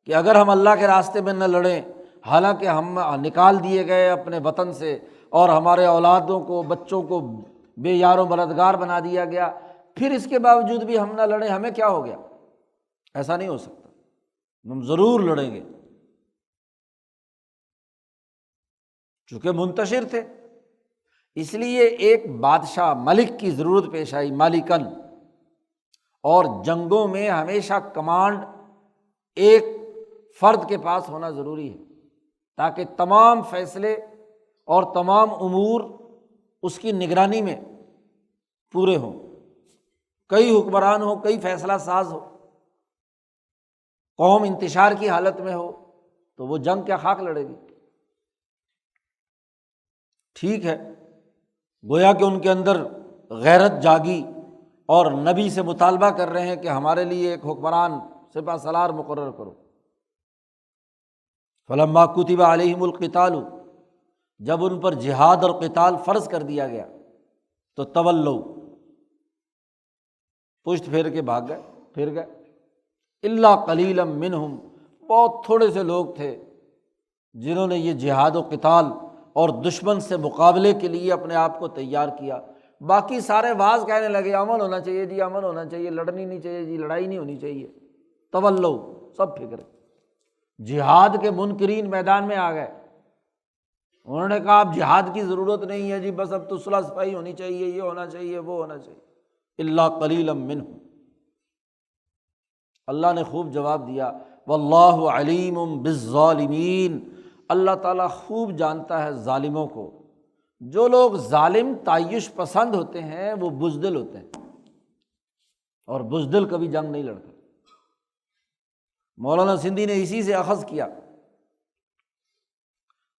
کہ اگر ہم اللہ کے راستے میں نہ لڑیں، حالانکہ ہم نکال دیے گئے اپنے وطن سے اور ہمارے اولادوں کو، بچوں کو بے یار و مددگار بنا دیا گیا، پھر اس کے باوجود بھی ہم نہ لڑیں، ہمیں کیا ہو گیا؟ ایسا نہیں ہو سکتا، ہم ضرور لڑیں گے۔ چونکہ منتشر تھے، اس لیے ایک بادشاہ ملک کی ضرورت پیش آئی، مالکن، اور جنگوں میں ہمیشہ کمانڈ ایک فرد کے پاس ہونا ضروری ہے، تاکہ تمام فیصلے اور تمام امور اس کی نگرانی میں پورے ہوں۔ کئی حکمران ہو، کئی فیصلہ ساز ہو، قوم انتشار کی حالت میں ہو، تو وہ جنگ کیا خاک لڑے گی؟ ٹھیک ہے، گویا کہ ان کے اندر غیرت جاگی اور نبی سے مطالبہ کر رہے ہیں کہ ہمارے لیے ایک حکمران سپہ سالار مقرر کرو۔ فلما کتب علیہم القتال، جب ان پر جہاد اور قتال فرض کر دیا گیا تو تولوا، پشت پھیر کے بھاگ گئے، پھر گئے۔ الا قلیلا منہم، بہت تھوڑے سے لوگ تھے جنہوں نے یہ جہاد و قتال اور دشمن سے مقابلے کے لیے اپنے آپ کو تیار کیا۔ باقی سارے واز کہنے لگے امن ہونا چاہیے جی، امن ہونا چاہیے، لڑنی نہیں چاہیے جی، لڑائی نہیں ہونی چاہیے۔ تولوا، سب فکر، جہاد کے منکرین میدان میں آ گئے، انہوں نے کہا اب جہاد کی ضرورت نہیں ہے جی، بس اب تو صلح صفائی ہونی چاہیے، یہ ہونا چاہیے، وہ ہونا چاہیے۔ الا قلیلا منہم، اللہ نے خوب جواب دیا، واللہ علیم بالظالمین، اللہ تعالیٰ خوب جانتا ہے ظالموں کو۔ جو لوگ ظالم تعیش پسند ہوتے ہیں وہ بزدل ہوتے ہیں، اور بزدل کبھی جنگ نہیں لڑتے۔ مولانا سندھی نے اسی سے اخذ کیا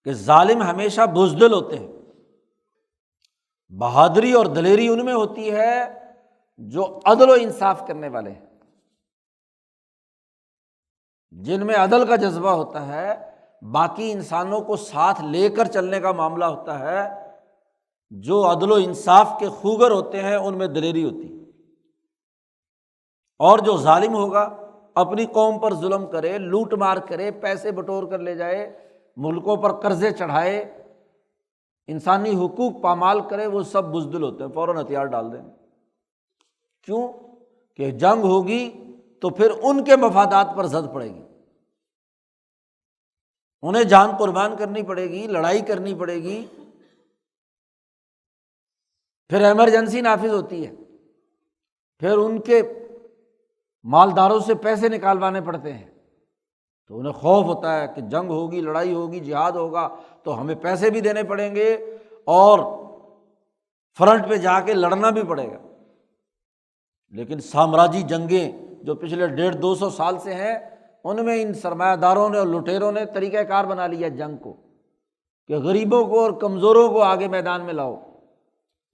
کہ ظالم ہمیشہ بزدل ہوتے ہیں، بہادری اور دلیری ان میں ہوتی ہے جو عدل و انصاف کرنے والے ہیں، جن میں عدل کا جذبہ ہوتا ہے، باقی انسانوں کو ساتھ لے کر چلنے کا معاملہ ہوتا ہے۔ جو عدل و انصاف کے خوگر ہوتے ہیں ان میں دلیری ہوتی ہے، اور جو ظالم ہوگا اپنی قوم پر ظلم کرے، لوٹ مار کرے، پیسے بٹور کر لے جائے، ملکوں پر قرضے چڑھائے، انسانی حقوق پامال کرے، وہ سب بزدل ہوتے ہیں، فوراً ہتھیار ڈال دیں۔ کیوں کہ جنگ ہوگی تو پھر ان کے مفادات پر زد پڑے گی، انہیں جان قربان کرنی پڑے گی، لڑائی کرنی پڑے گی، پھر ایمرجنسی نافذ ہوتی ہے، پھر ان کے مالداروں سے پیسے نکالوانے پڑتے ہیں، تو انہیں خوف ہوتا ہے کہ جنگ ہوگی، لڑائی ہوگی، جہاد ہوگا تو ہمیں پیسے بھی دینے پڑیں گے اور فرنٹ پہ جا کے لڑنا بھی پڑے گا۔ لیکن سامراجی جنگیں جو پچھلے 150-200 سال سے ہیں، ان میں ان سرمایہ داروں نے اور لٹیروں نے طریقہ کار بنا لیا جنگ کو کہ غریبوں کو اور کمزوروں کو آگے میدان میں لاؤ،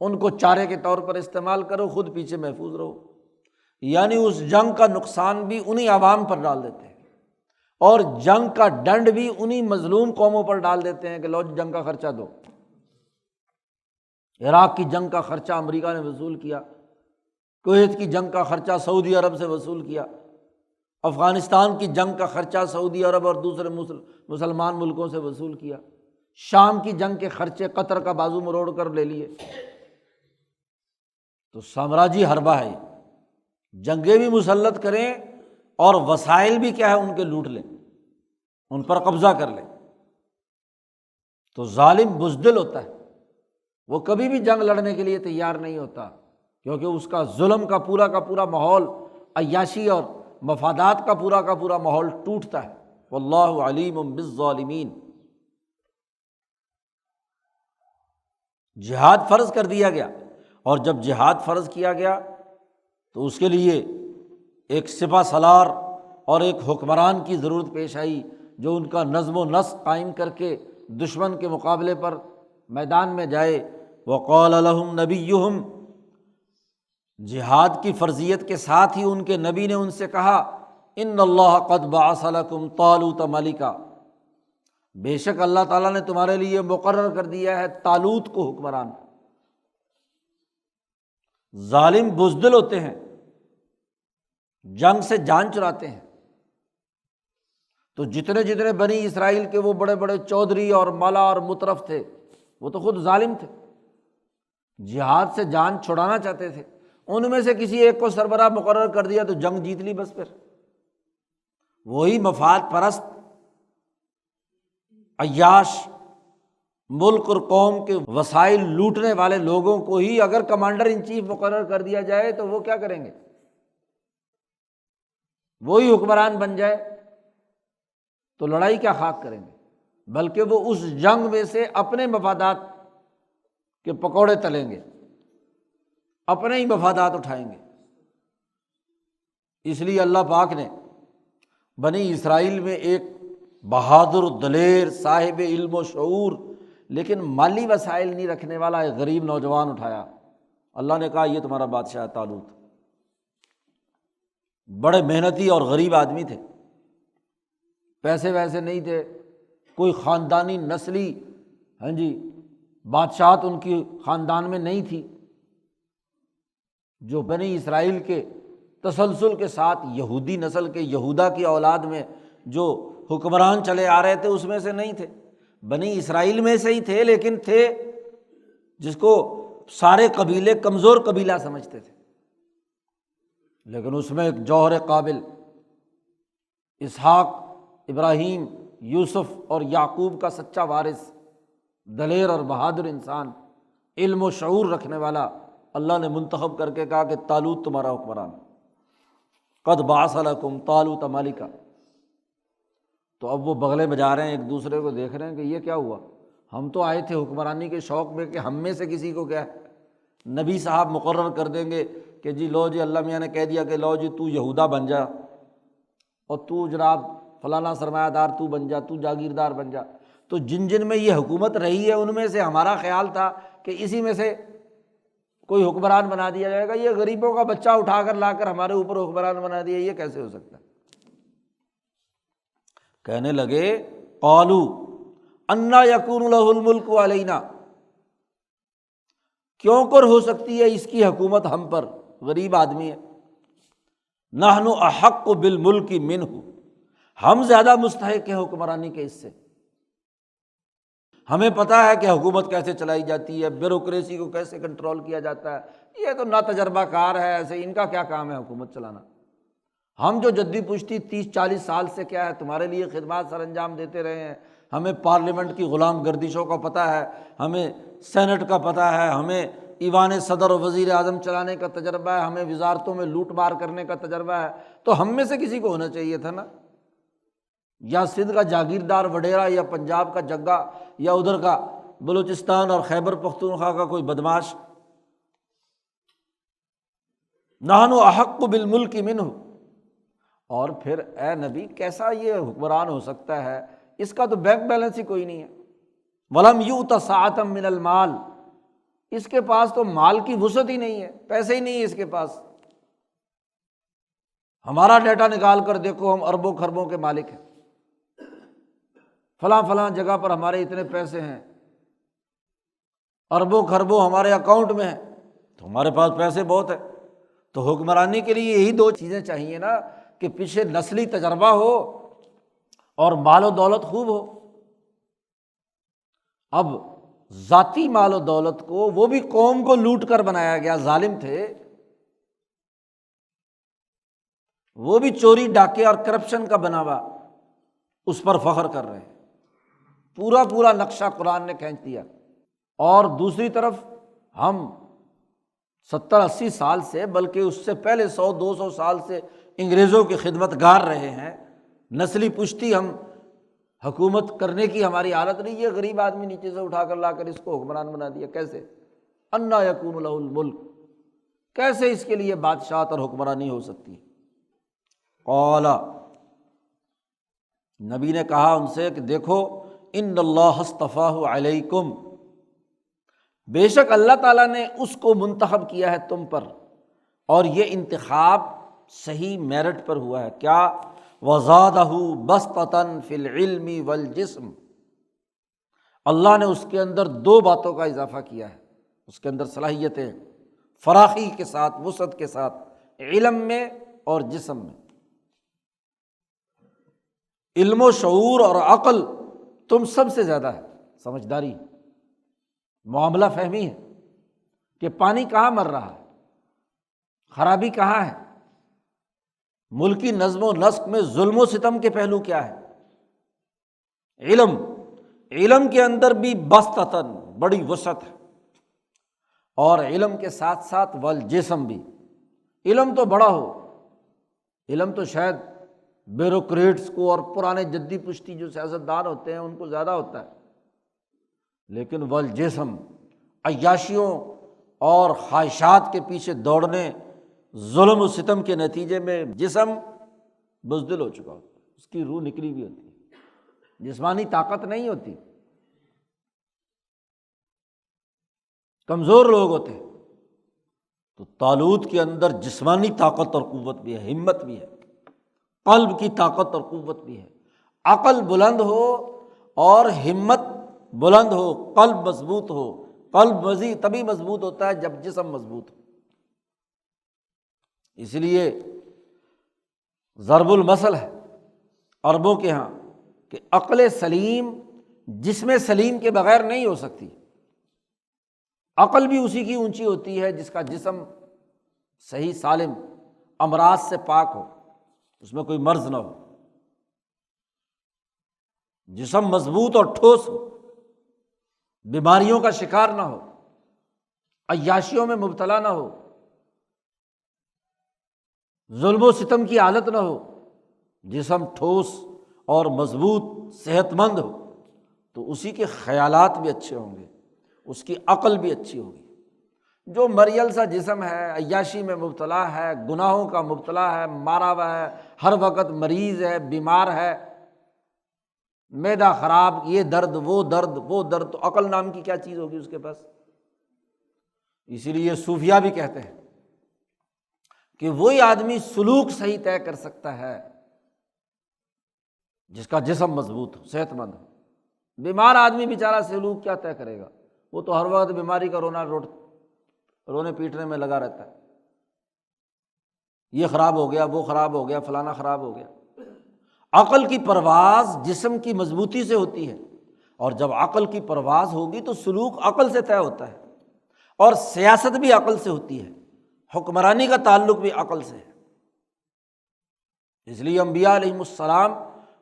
ان کو چارے کے طور پر استعمال کرو، خود پیچھے محفوظ رہو۔ یعنی اس جنگ کا نقصان بھی انہی عوام پر ڈال دیتے ہیں، اور جنگ کا ڈنڈ بھی انہی مظلوم قوموں پر ڈال دیتے ہیں کہ لو جنگ کا خرچہ دو۔ عراق کی جنگ کا خرچہ امریکہ نے وصول کیا، کویت کی جنگ کا خرچہ سعودی عرب سے وصول کیا، افغانستان کی جنگ کا خرچہ سعودی عرب اور دوسرے مسلمان ملکوں سے وصول کیا، شام کی جنگ کے خرچے قطر کا بازو مروڑ کر لے لیے۔ تو سامراجی حربہ ہے، جنگیں بھی مسلط کریں اور وسائل بھی کیا ہے ان کے لوٹ لیں، ان پر قبضہ کر لیں۔ تو ظالم بزدل ہوتا ہے، وہ کبھی بھی جنگ لڑنے کے لیے تیار نہیں ہوتا، کیونکہ اس کا ظلم کا پورا ماحول، عیاشی اور مفادات کا پورا ماحول ٹوٹتا ہے۔ واللہ علیم بالظالمین۔ جہاد فرض کر دیا گیا، اور جب جہاد فرض کیا گیا تو اس کے لیے ایک سپہ سالار اور ایک حکمران کی ضرورت پیش آئی، جو ان کا نظم و نسق قائم کر کے دشمن کے مقابلے پر میدان میں جائے۔ وقال لهم نبیہم، جہاد کی فرضیت کے ساتھ ہی ان کے نبی نے ان سے کہا، ان اللہ قد بعث لکم طالوت ملکا، بے شک اللہ تعالیٰ نے تمہارے لیے مقرر کر دیا ہے طالوت کو حکمران۔ ظالم بزدل ہوتے ہیں، جنگ سے جان چراتے ہیں۔ تو جتنے بنی اسرائیل کے وہ بڑے بڑے چودھری اور مالا اور مترف تھے، وہ تو خود ظالم تھے، جہاد سے جان چھڑانا چاہتے تھے۔ ان میں سے کسی ایک کو سربراہ مقرر کر دیا تو جنگ جیت لی بس۔ پھر وہی مفاد پرست عیاش، ملک اور قوم کے وسائل لوٹنے والے لوگوں کو ہی اگر کمانڈر ان چیف مقرر کر دیا جائے تو وہ کیا کریں گے؟ وہی حکمران بن جائے تو لڑائی کیا خاک کریں گے، بلکہ وہ اس جنگ میں سے اپنے مفادات کے پکوڑے تلیں گے، اپنے ہی مفادات اٹھائیں گے۔ اس لیے اللہ پاک نے بنی اسرائیل میں ایک بہادر، دلیر، صاحب علم و شعور لیکن مالی وسائل نہیں رکھنے والا ایک غریب نوجوان اٹھایا۔ اللہ نے کہا یہ تمہارا بادشاہ ہے طالوت۔ بڑے محنتی اور غریب آدمی تھے، پیسے ویسے نہیں تھے، کوئی خاندانی نسلی بادشاہت ان کی خاندان میں نہیں تھی۔ جو بنی اسرائیل کے تسلسل کے ساتھ یہودی نسل کے یہودا کی اولاد میں جو حکمران چلے آ رہے تھے اس میں سے نہیں تھے، بنی اسرائیل میں سے ہی تھے، لیکن تھے جس کو سارے قبیلے کمزور قبیلہ سمجھتے تھے، لیکن اس میں ایک جوہر قابل، اسحاق، ابراہیم، یوسف اور یعقوب کا سچا وارث، دلیر اور بہادر انسان، علم و شعور رکھنے والا، اللہ نے منتخب کر کے کہا کہ طالوت تمہارا حکمران۔ قد بعث لکم طالوت ملکا۔ تو اب وہ بغلے بجا رہے ہیں، ایک دوسرے کو دیکھ رہے ہیں کہ یہ کیا ہوا، ہم تو آئے تھے حکمرانی کے شوق میں کہ ہم میں سے کسی کو کیا ہے نبی صاحب مقرر کر دیں گے کہ جی لو جی اللہ میاں نے کہہ دیا کہ لو جی تو یہودا بن جا، اور تو جناب فلانا سرمایہ دار تو بن جا، تو جاگیردار بن جا۔ تو جن میں یہ حکومت رہی ہے ان میں سے ہمارا خیال تھا کہ اسی میں سے کوئی حکمران بنا دیا جائے گا، یہ غریبوں کا بچہ اٹھا کر لا کر ہمارے اوپر حکمران بنا دیا، یہ کیسے ہو سکتا ہے؟ کہنے لگے قالوا انا یکون لہ الملک علینا، کیوں کر ہو سکتی ہے اس کی حکومت ہم پر، غریب آدمی ہے۔ نحن احق بالملک منہ، ہم زیادہ مستحق ہیں حکمرانی کے اس سے، ہمیں پتہ ہے کہ حکومت کیسے چلائی جاتی ہے، بیوروکریسی کو کیسے کنٹرول کیا جاتا ہے، یہ تو ناتجربہ کار ہے، ایسے ان کا کیا کام ہے حکومت چلانا۔ ہم جو جدی پشتی 30-40 سال سے کیا ہے تمہارے لیے خدمات سر انجام دیتے رہے ہیں، ہمیں پارلیمنٹ کی غلام گردشوں کا پتہ ہے، ہمیں سینٹ کا پتہ ہے، ہمیں ایوان صدر و وزیر اعظم چلانے کا تجربہ ہے، ہمیں وزارتوں میں لوٹ مار کرنے کا تجربہ ہے، تو ہم میں سے کسی کو ہونا چاہیے تھا نا، یا سندھ کا جاگیردار وڈیرا، یا پنجاب کا جگہ، یا ادھر کا بلوچستان اور خیبر پختونخوا کا کوئی بدماش۔ نحن احق بالملک منہ، اور پھر اے نبی کیسا یہ حکمران ہو سکتا ہے، اس کا تو بینک بیلنس ہی کوئی نہیں ہے، ولم یؤت سعۃ من المال، اس کے پاس تو مال کی وسعت ہی نہیں ہے، پیسے ہی نہیں ہے اس کے پاس، ہمارا ڈیٹا نکال کر دیکھو ہم اربوں خربوں کے مالک ہیں، فلاں فلاں جگہ پر ہمارے اتنے پیسے ہیں، اربوں خربوں ہمارے اکاؤنٹ میں ہیں، تو ہمارے پاس پیسے بہت ہیں۔ تو حکمرانی کے لیے یہی دو چیزیں چاہیے نا، کہ پیچھے نسلی تجربہ ہو اور مال و دولت خوب ہو۔ اب ذاتی مال و دولت کو، وہ بھی قوم کو لوٹ کر بنایا گیا، ظالم تھے وہ بھی، چوری ڈاکے اور کرپشن کا بنا ہوا، اس پر فخر کر رہے ہیں۔ پورا پورا نقشہ قرآن نے کھینچ دیا۔ اور دوسری طرف ہم 70-80 سال سے، بلکہ اس سے پہلے 100-200 سال سے انگریزوں کی خدمت گار رہے ہیں، نسلی پشتی ہم حکومت کرنے کی ہماری عادت نہیں۔ یہ غریب آدمی نیچے سے اٹھا کر لا کر اس کو حکمران بنا دیا، کیسے؟ انا یکون لہ الملک، کیسے اس کے لیے بادشاہت اور حکمرانی ہو سکتی ہے؟ قال، نبی نے کہا ان سے کہ دیکھو، ان اللہ اصطفاہ علیکم، بے شک اللہ تعالیٰ نے اس کو منتخب کیا ہے تم پر، اور یہ انتخاب صحیح میرٹ پر ہوا ہے۔ کیا؟ وزادہ بسطۃ فی العلم والجسم، اللہ نے اس کے اندر دو باتوں کا اضافہ کیا ہے، اس کے اندر صلاحیتیں فراخی کے ساتھ، وسعت کے ساتھ، علم میں اور جسم میں۔ علم و شعور اور عقل تم سب سے زیادہ ہے، سمجھداری، معاملہ فہمی ہے کہ پانی کہاں مر رہا ہے، خرابی کہاں ہے، ملکی نظم و نسق میں ظلم و ستم کے پہلو کیا ہے۔ علم کے اندر بھی بسطتاً، بڑی وسعت ہے، اور علم کے ساتھ ساتھ والجسم بھی۔ علم تو بڑا ہو، علم تو شاید بیوروکریٹس کو اور پرانے جدی پشتی جو سیاستدان ہوتے ہیں ان کو زیادہ ہوتا ہے، لیکن والجسم، عیاشیوں اور خواہشات کے پیچھے دوڑنے، ظلم و ستم کے نتیجے میں جسم بزدل ہو چکا ہوتا ہے، اس کی روح نکلی ہوئی ہوتی ہے، جسمانی طاقت نہیں ہوتی، کمزور لوگ ہوتے ہیں۔ تو طالوت کے اندر جسمانی طاقت اور قوت بھی ہے، ہمت بھی ہے، قلب کی طاقت اور قوت بھی ہے۔ عقل بلند ہو اور ہمت بلند ہو، قلب مضبوط ہو، قلب مزید تبھی مضبوط ہوتا ہے جب جسم مضبوط ہو۔ اس لیے ضرب المثل ہے عربوں کے ہاں کہ عقل سلیم جسم سلیم کے بغیر نہیں ہو سکتی۔ عقل بھی اسی کی اونچی ہوتی ہے جس کا جسم صحیح سالم، امراض سے پاک ہو، اس میں کوئی مرض نہ ہو، جسم مضبوط اور ٹھوس ہو، بیماریوں کا شکار نہ ہو، عیاشیوں میں مبتلا نہ ہو، ظلم و ستم کی حالت نہ ہو، جسم ٹھوس اور مضبوط صحت مند ہو، تو اسی کے خیالات بھی اچھے ہوں گے، اس کی عقل بھی اچھی ہوگی۔ جو مریل سا جسم ہے، عیاشی میں مبتلا ہے، گناہوں کا مبتلا ہے، مارا ہوا ہے، ہر وقت مریض ہے، بیمار ہے، معدہ خراب، یہ درد وہ درد وہ درد، تو عقل نام کی کیا چیز ہوگی اس کے پاس؟ اسی لیے صوفیہ بھی کہتے ہیں کہ وہی آدمی سلوک صحیح طے کر سکتا ہے جس کا جسم مضبوط ہو، صحت مند ہو۔ بیمار آدمی بیچارہ سلوک کیا طے کرے گا؟ وہ تو ہر وقت بیماری کا رونے پیٹنے میں لگا رہتا ہے، یہ خراب ہو گیا، وہ خراب ہو گیا، فلانا خراب ہو گیا۔ عقل کی پرواز جسم کی مضبوطی سے ہوتی ہے، اور جب عقل کی پرواز ہوگی تو سلوک عقل سے طے ہوتا ہے، اور سیاست بھی عقل سے ہوتی ہے، حکمرانی کا تعلق بھی عقل سے ہے۔ اس لیے انبیاء علیہم السلام،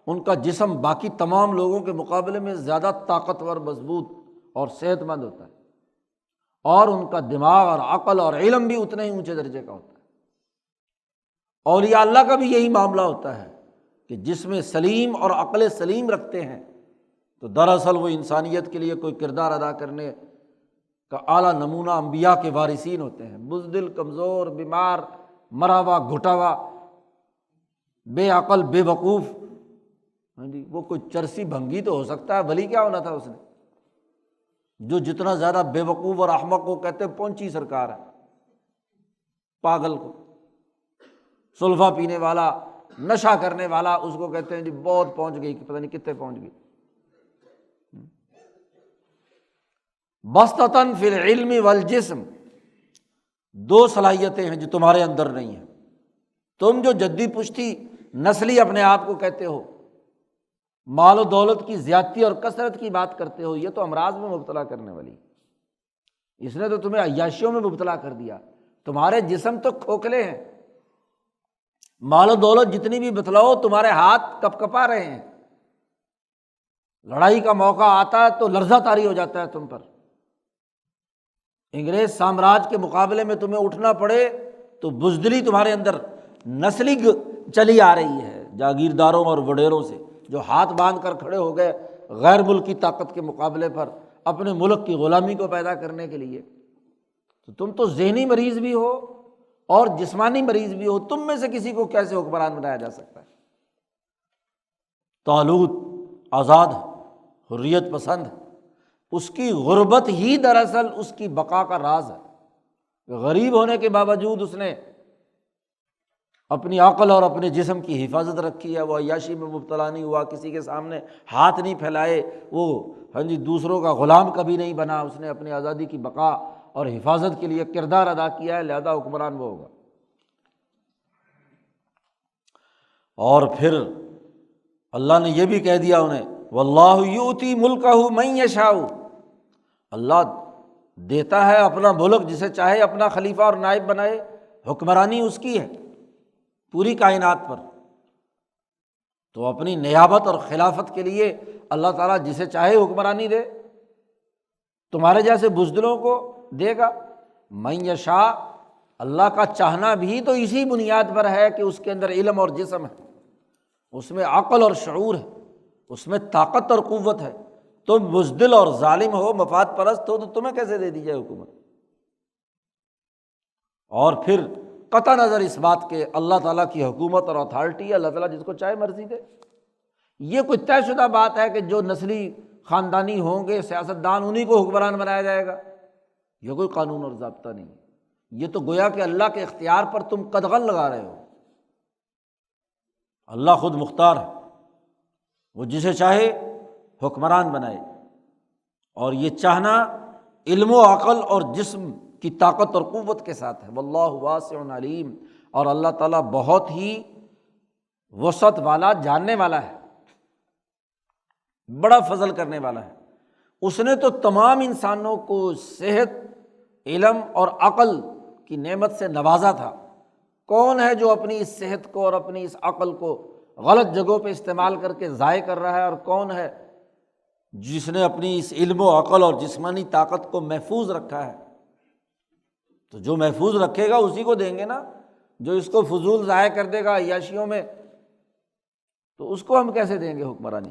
ان کا جسم باقی تمام لوگوں کے مقابلے میں زیادہ طاقتور، مضبوط اور صحت مند ہوتا ہے، اور ان کا دماغ اور عقل اور علم بھی اتنے ہی اونچے درجے کا ہوتا ہے۔ اولیاء اللہ کا بھی یہی معاملہ ہوتا ہے کہ جسم سلیم اور عقل سلیم رکھتے ہیں تو دراصل وہ انسانیت کے لیے کوئی کردار ادا کرنے کا اعلیٰ نمونہ انبیاء کے وارثین ہوتے ہیں۔ بزدل، کمزور، بیمار، مرا ہوا، گھٹا ہوا، بے عقل، بے وقوف، وہ کوئی چرسی بھنگی تو ہو سکتا ہے، ولی کیا ہونا تھا اس نے؟ جو جتنا زیادہ بے وقوف اور احمق کو کہتے ہیں پہنچی سرکار ہے، پاگل کو، سلفا پینے والا، نشہ کرنے والا، اس کو کہتے ہیں جی بہت پہنچ گئی، پتہ نہیں کتنے پہنچ گئی۔ بسطتاً فی العلم والجسم، دو صلاحیتیں ہیں جو تمہارے اندر نہیں ہیں۔ تم جو جدی پشتی نسلی اپنے آپ کو کہتے ہو، مال و دولت کی زیادتی اور کثرت کی بات کرتے ہو، یہ تو امراض میں مبتلا کرنے والی، اس نے تو تمہیں عیاشیوں میں مبتلا کر دیا۔ تمہارے جسم تو کھوکھلے ہیں، مال و دولت جتنی بھی بتلاؤ تمہارے ہاتھ کپ کپا رہے ہیں، لڑائی کا موقع آتا ہے تو لرزہ طاری ہو جاتا ہے تم پر، انگریز سامراج کے مقابلے میں تمہیں اٹھنا پڑے تو بزدلی تمہارے اندر نسلی چلی آ رہی ہے، جاگیرداروں اور وڈیروں سے جو ہاتھ باندھ کر کھڑے ہو گئے غیر ملکی طاقت کے مقابلے پر اپنے ملک کی غلامی کو پیدا کرنے کے لیے۔ تو تم تو ذہنی مریض بھی ہو اور جسمانی مریض بھی ہو، تم میں سے کسی کو کیسے حکمران بنایا جا سکتا ہے؟ طالوت آزاد ہے، حریت پسند ہے، اس کی غربت ہی دراصل اس کی بقا کا راز ہے۔ غریب ہونے کے باوجود اس نے اپنی عقل اور اپنے جسم کی حفاظت رکھی ہے، وہ عیاشی میں مبتلا نہیں ہوا، کسی کے سامنے ہاتھ نہیں پھیلائے، وہ دوسروں کا غلام کبھی نہیں بنا، اس نے اپنی آزادی کی بقا اور حفاظت کے لیے کردار ادا کیا ہے، لہذا حکمران وہ ہوگا۔ اور پھر اللہ نے یہ بھی کہہ دیا انہیں، واللہ یؤتی ملکہ من یشاء، اللہ دیتا ہے اپنا ملک جسے چاہے اپنا خلیفہ اور نائب بنائے، حکمرانی اس کی ہے پوری کائنات پر۔ تو اپنی نیابت اور خلافت کے لیے اللہ تعالیٰ جسے چاہے حکمرانی دے، تمہارے جیسے بزدلوں کو دے گا۔ من یشاء، اللہ کا چاہنا بھی تو اسی بنیاد پر ہے کہ اس کے اندر علم اور جسم ہے، اس میں عقل اور شعور ہے، اس میں طاقت اور قوت ہے۔ تم بزدل اور ظالم ہو، مفاد پرست ہو، تو تمہیں کیسے دے دی جائے حکومت؟ اور پھر قطع نظر اس بات کے اللہ تعالیٰ کی حکومت اور اتھارٹی ہے، اللہ تعالیٰ جس کو چاہے مرضی دے۔ یہ کوئی طے شدہ بات ہے کہ جو نسلی خاندانی ہوں گے سیاستدان انہی کو حکمران بنایا جائے گا، یہ کوئی قانون اور ضابطہ نہیں، یہ تو گویا کہ اللہ کے اختیار پر تم قدغن لگا رہے ہو۔ اللہ خود مختار ہے، وہ جسے چاہے حکمران بنائے، اور یہ چاہنا علم و عقل اور جسم کی طاقت اور قوت کے ساتھ ہے۔ واللہ واسع علیم، اور اللہ تعالیٰ بہت ہی وسعت والا، جاننے والا ہے، بڑا فضل کرنے والا ہے۔ اس نے تو تمام انسانوں کو صحت، علم اور عقل کی نعمت سے نوازا تھا۔ کون ہے جو اپنی اس صحت کو اور اپنی اس عقل کو غلط جگہوں پہ استعمال کر کے ضائع کر رہا ہے، اور کون ہے جس نے اپنی اس علم و عقل اور جسمانی طاقت کو محفوظ رکھا ہے؟ تو جو محفوظ رکھے گا اسی کو دیں گے نا، جو اس کو فضول ضائع کر دے گا عیاشیوں میں، تو اس کو ہم کیسے دیں گے حکمرانی؟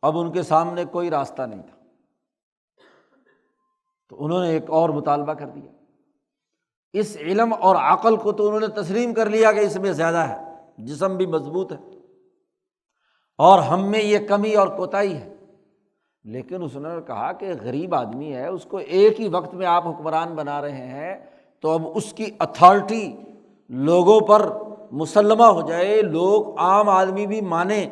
اب ان کے سامنے کوئی راستہ نہیں تھا، تو انہوں نے ایک اور مطالبہ کر دیا۔ اس علم اور عقل کو تو انہوں نے تسلیم کر لیا کہ اس میں زیادہ ہے، جسم بھی مضبوط ہے اور ہم میں یہ کمی اور کوتاہی ہے، لیکن اس نے کہا کہ غریب آدمی ہے، اس کو ایک ہی وقت میں آپ حکمران بنا رہے ہیں، تو اب اس کی اتھارٹی لوگوں پر مسلمہ ہو جائے، لوگ عام آدمی بھی مانے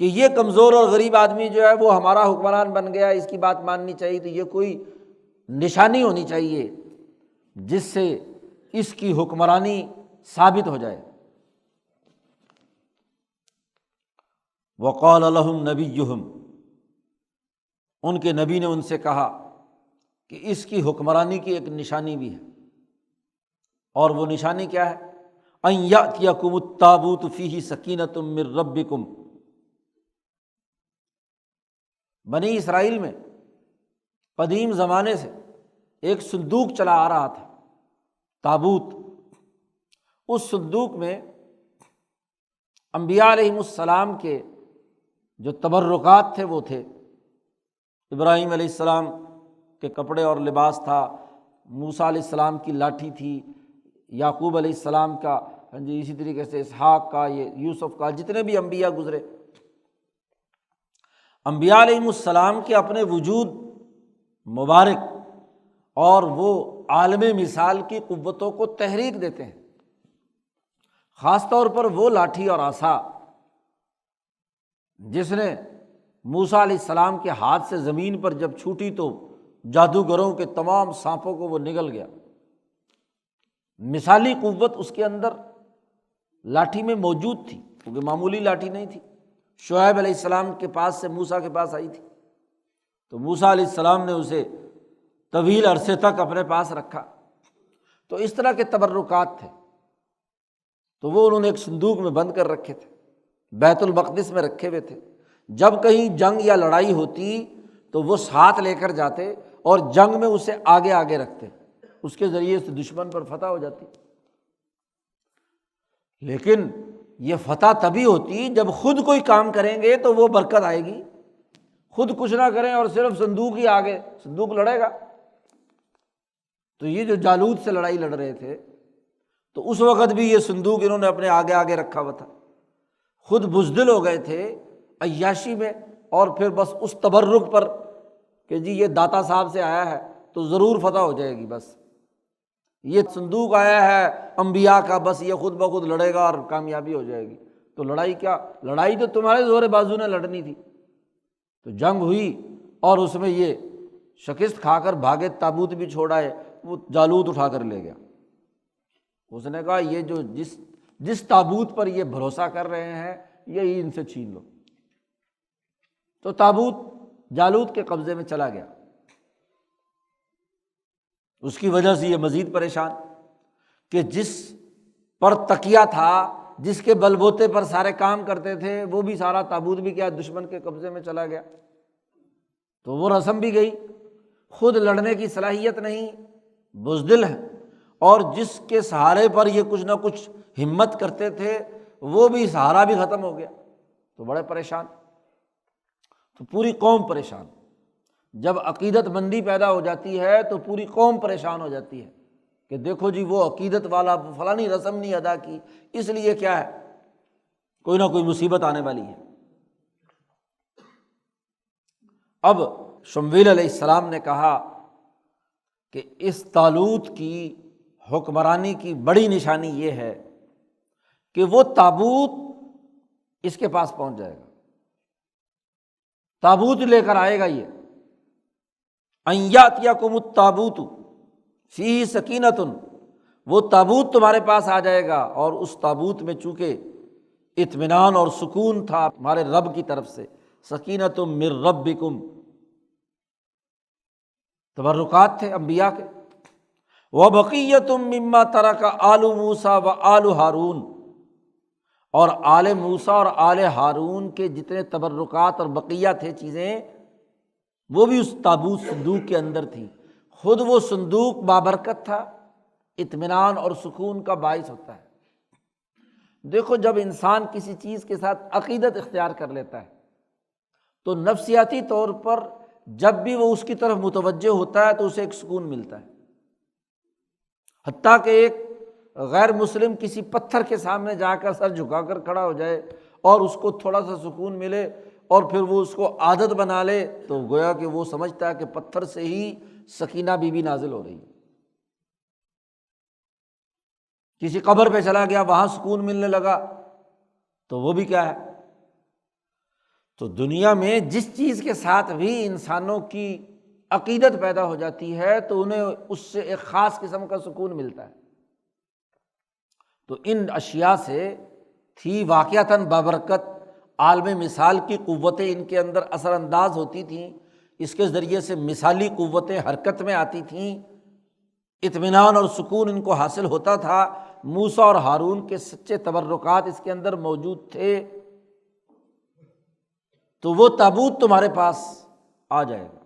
کہ یہ کمزور اور غریب آدمی جو ہے وہ ہمارا حکمران بن گیا، اس کی بات ماننی چاہیے، تو یہ کوئی نشانی ہونی چاہیے جس سے اس کی حکمرانی ثابت ہو جائے۔ وقال لهم نبیہم، ان کے نبی نے ان سے کہا کہ اس کی حکمرانی کی ایک نشانی بھی ہے، اور وہ نشانی کیا ہے؟ ان یأتیکم التابوت فیہ سکینۃ من ربکم۔ بنی اسرائیل میں قدیم زمانے سے ایک صندوق چلا آ رہا تھا، تابوت۔ اس صندوق میں انبیاء علیہم السلام کے جو تبرکات تھے وہ تھے۔ ابراہیم علیہ السلام کے کپڑے اور لباس تھا، موسیٰ علیہ السلام کی لاٹھی تھی، یعقوب علیہ السلام کا، اسی طریقے سے اسحاق کا، یہ یوسف کا، جتنے بھی انبیاء گزرے، انبیاء علیہم السلام کے اپنے وجود مبارک اور وہ عالم مثال کی قوتوں کو تحریک دیتے ہیں، خاص طور پر وہ لاٹھی اور عصا جس نے موسیٰ علیہ السلام کے ہاتھ سے زمین پر جب چھوٹی تو جادوگروں کے تمام سانپوں کو وہ نگل گیا۔ مثالی قوت اس کے اندر لاٹھی میں موجود تھی، کیونکہ معمولی لاٹھی نہیں تھی، شعیب علیہ السلام کے پاس سے موسیٰ کے پاس آئی تھی، تو موسیٰ علیہ السلام نے اسے طویل عرصے تک اپنے پاس رکھا۔ تو اس طرح کے تبرکات تھے، تو وہ انہوں نے ایک صندوق میں بند کر رکھے تھے، بیت المقدس میں رکھے ہوئے تھے۔ جب کہیں جنگ یا لڑائی ہوتی تو وہ ساتھ لے کر جاتے اور جنگ میں اسے آگے آگے رکھتے، اس کے ذریعے سے دشمن پر فتح ہو جاتی۔ لیکن یہ فتح تبھی ہوتی جب خود کوئی کام کریں گے تو وہ برکت آئے گی، خود کچھ نہ کریں اور صرف صندوق ہی آگے، صندوق لڑے گا۔ تو یہ جو جالوت سے لڑائی لڑ رہے تھے تو اس وقت بھی یہ صندوق انہوں نے اپنے آگے آگے رکھا ہوا تھا، خود بزدل ہو گئے تھے عیاشی میں، اور پھر بس اس تبرک پر کہ جی یہ داتا صاحب سے آیا ہے تو ضرور فتح ہو جائے گی، بس یہ صندوق آیا ہے انبیاء کا، بس یہ خود بخود لڑے گا اور کامیابی ہو جائے گی۔ تو لڑائی کیا، لڑائی تو تمہارے زور بازو نے لڑنی تھی۔ تو جنگ ہوئی اور اس میں یہ شکست کھا کر بھاگے، تابوت بھی چھوڑا ہے، وہ جالوت اٹھا کر لے گیا۔ اس نے کہا یہ جو جس تابوت پر یہ بھروسہ کر رہے ہیں یہی ان سے چھین لو۔ تو تابوت جالوت کے قبضے میں چلا گیا۔ اس کی وجہ سے یہ مزید پریشان کہ جس پر تکیہ تھا، جس کے بل بوتے پر سارے کام کرتے تھے، وہ بھی سارا تابوت بھی کیا دشمن کے قبضے میں چلا گیا۔ تو وہ رسم بھی گئی، خود لڑنے کی صلاحیت نہیں، بزدل ہے، اور جس کے سہارے پر یہ کچھ نہ کچھ ہمت کرتے تھے وہ بھی سہارا بھی ختم ہو گیا۔ تو بڑے پریشان، تو پوری قوم پریشان۔ جب عقیدت مندی پیدا ہو جاتی ہے تو پوری قوم پریشان ہو جاتی ہے کہ دیکھو جی وہ عقیدت والا فلانی رسم نہیں ادا کی، اس لیے کیا ہے کوئی نہ کوئی مصیبت آنے والی ہے۔ اب شمویل علیہ السلام نے کہا کہ اس طالوت کی حکمرانی کی بڑی نشانی یہ ہے کہ وہ تابوت اس کے پاس پہنچ جائے گا، تابوت لے کر آئے گا یہ، ان یاتیکم التابوت فیہ سکینۃ، وہ تابوت تمہارے پاس آ جائے گا، اور اس تابوت میں چونکہ اطمینان اور سکون تھا ہمارے رب کی طرف سے، سکینۃ من ربکم، تبرکات تھے انبیاء کے، وبقیۃ مما ترک آل موسیٰ و آل ہارون، اور آل موسیٰ اور آل ہارون کے جتنے تبرکات اور بقیہ تھے چیزیں وہ بھی اس تابوت صندوق کے اندر تھی۔ خود وہ صندوق بابرکت تھا، اطمینان اور سکون کا باعث ہوتا ہے۔ دیکھو جب انسان کسی چیز کے ساتھ عقیدت اختیار کر لیتا ہے تو نفسیاتی طور پر جب بھی وہ اس کی طرف متوجہ ہوتا ہے تو اسے ایک سکون ملتا ہے، حتیٰ کہ ایک غیر مسلم کسی پتھر کے سامنے جا کر سر جھکا کر کھڑا ہو جائے اور اس کو تھوڑا سا سکون ملے اور پھر وہ اس کو عادت بنا لے تو گویا کہ وہ سمجھتا ہے کہ پتھر سے ہی سکینہ بی بی نازل ہو رہی ہے۔ کسی قبر پہ چلا گیا، وہاں سکون ملنے لگا تو وہ بھی کیا ہے۔ تو دنیا میں جس چیز کے ساتھ بھی انسانوں کی عقیدت پیدا ہو جاتی ہے تو انہیں اس سے ایک خاص قسم کا سکون ملتا ہے۔ تو ان اشیاء سے تھی واقعتاً بابرکت، عالم مثال کی قوتیں ان کے اندر اثر انداز ہوتی تھیں، اس کے ذریعے سے مثالی قوتیں حرکت میں آتی تھیں، اطمینان اور سکون ان کو حاصل ہوتا تھا۔ موسیٰ اور ہارون کے سچے تبرکات اس کے اندر موجود تھے، تو وہ تابوت تمہارے پاس آ جائے گا۔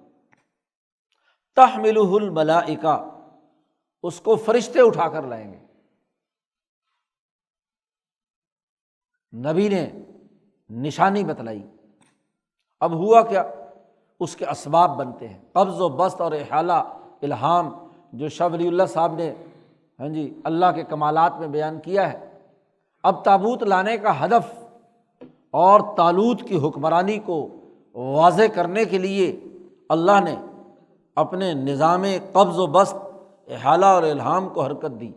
تحملہ الملائکہ، اس کو فرشتے اٹھا کر لائیں گے۔ نبی نے نشانی بتلائی، اب ہوا کیا، اس کے اسباب بنتے ہیں، قبض و بسط اور احالہ، الہام جو شاہ ولی اللہ صاحب نے اللہ کے کمالات میں بیان کیا ہے۔ اب تابوت لانے کا ہدف اور طالوت کی حکمرانی کو واضح کرنے کے لیے اللہ نے اپنے نظام قبض و بسط، احالہ اور الہام کو حرکت دی۔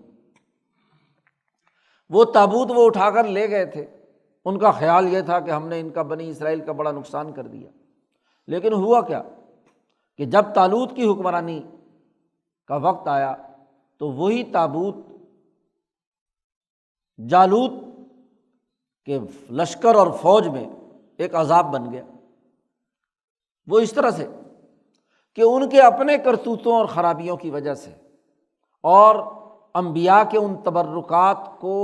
وہ تابوت وہ اٹھا کر لے گئے تھے، ان کا خیال یہ تھا کہ ہم نے ان کا بنی اسرائیل کا بڑا نقصان کر دیا، لیکن ہوا کیا کہ جب طالوت کی حکمرانی کا وقت آیا تو وہی تابوت جالوت کے لشکر اور فوج میں ایک عذاب بن گیا۔ وہ اس طرح سے کہ ان کے اپنے کرتوتوں اور خرابیوں کی وجہ سے اور انبیاء کے ان تبرکات کو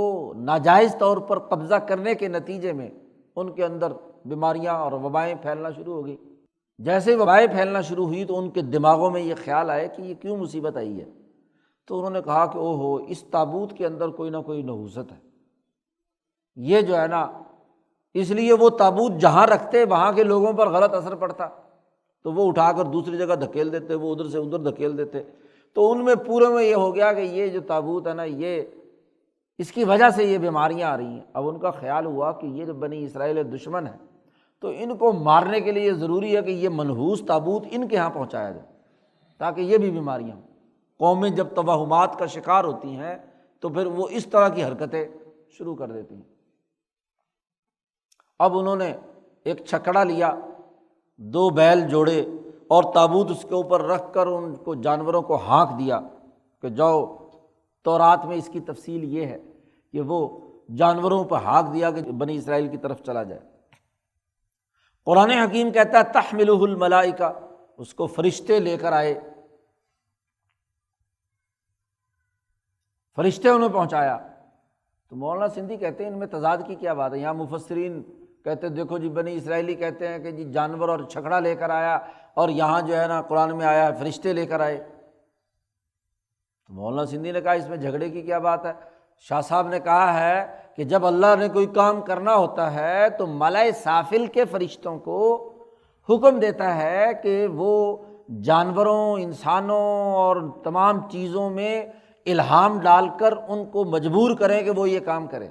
ناجائز طور پر قبضہ کرنے کے نتیجے میں ان کے اندر بیماریاں اور وبائیں پھیلنا شروع ہو گئی۔ جیسے وبائیں پھیلنا شروع ہوئی تو ان کے دماغوں میں یہ خیال آئے کہ یہ کیوں مصیبت آئی ہے، تو انہوں نے کہا کہ او ہو، اس تابوت کے اندر کوئی نہ کوئی نحوست ہے، یہ جو ہے نا، اس لیے وہ تابوت جہاں رکھتے وہاں کے لوگوں پر غلط اثر پڑتا تو وہ اٹھا کر دوسری جگہ دھکیل دیتے، وہ ادھر سے ادھر دھکیل دیتے، تو ان میں پورے میں یہ ہو گیا کہ یہ جو تابوت ہے نا، یہ اس کی وجہ سے یہ بیماریاں آ رہی ہیں۔ اب ان کا خیال ہوا کہ یہ جو بنی اسرائیل دشمن ہے تو ان کو مارنے کے لیے ضروری ہے کہ یہ منحوس تابوت ان کے ہاں پہنچایا جائے تاکہ یہ بھی بیماریاں ہوں۔ قومیں جب توہمات کا شکار ہوتی ہیں تو پھر وہ اس طرح کی حرکتیں شروع کر دیتی ہیں۔ اب انہوں نے ایک چھکڑا لیا، 2 بیل جوڑے اور تابوت اس کے اوپر رکھ کر ان کو جانوروں کو ہانک دیا کہ جاؤ۔ تورات میں اس کی تفصیل یہ ہے کہ وہ جانوروں پر ہانک دیا کہ بنی اسرائیل کی طرف چلا جائے۔ قرآن حکیم کہتا ہے تحملہ الملائکہ، اس کو فرشتے لے کر آئے، فرشتے انہیں پہنچایا۔ تو مولانا سندھی کہتے ہیں ان میں تضاد کی کیا بات ہے؟ یہاں مفسرین کہتے ہیں دیکھو جی بنی اسرائیلی کہتے ہیں کہ جی جانور اور چھکڑا لے کر آیا، اور یہاں جو ہے نا قرآن میں آیا ہے فرشتے لے کر آئے۔ تو مولانا سندھی نے کہا اس میں جھگڑے کی کیا بات ہے؟ شاہ صاحب نے کہا ہے کہ جب اللہ نے کوئی کام کرنا ہوتا ہے تو ملائے سافل کے فرشتوں کو حکم دیتا ہے کہ وہ جانوروں، انسانوں اور تمام چیزوں میں الہام ڈال کر ان کو مجبور کریں کہ وہ یہ کام کریں۔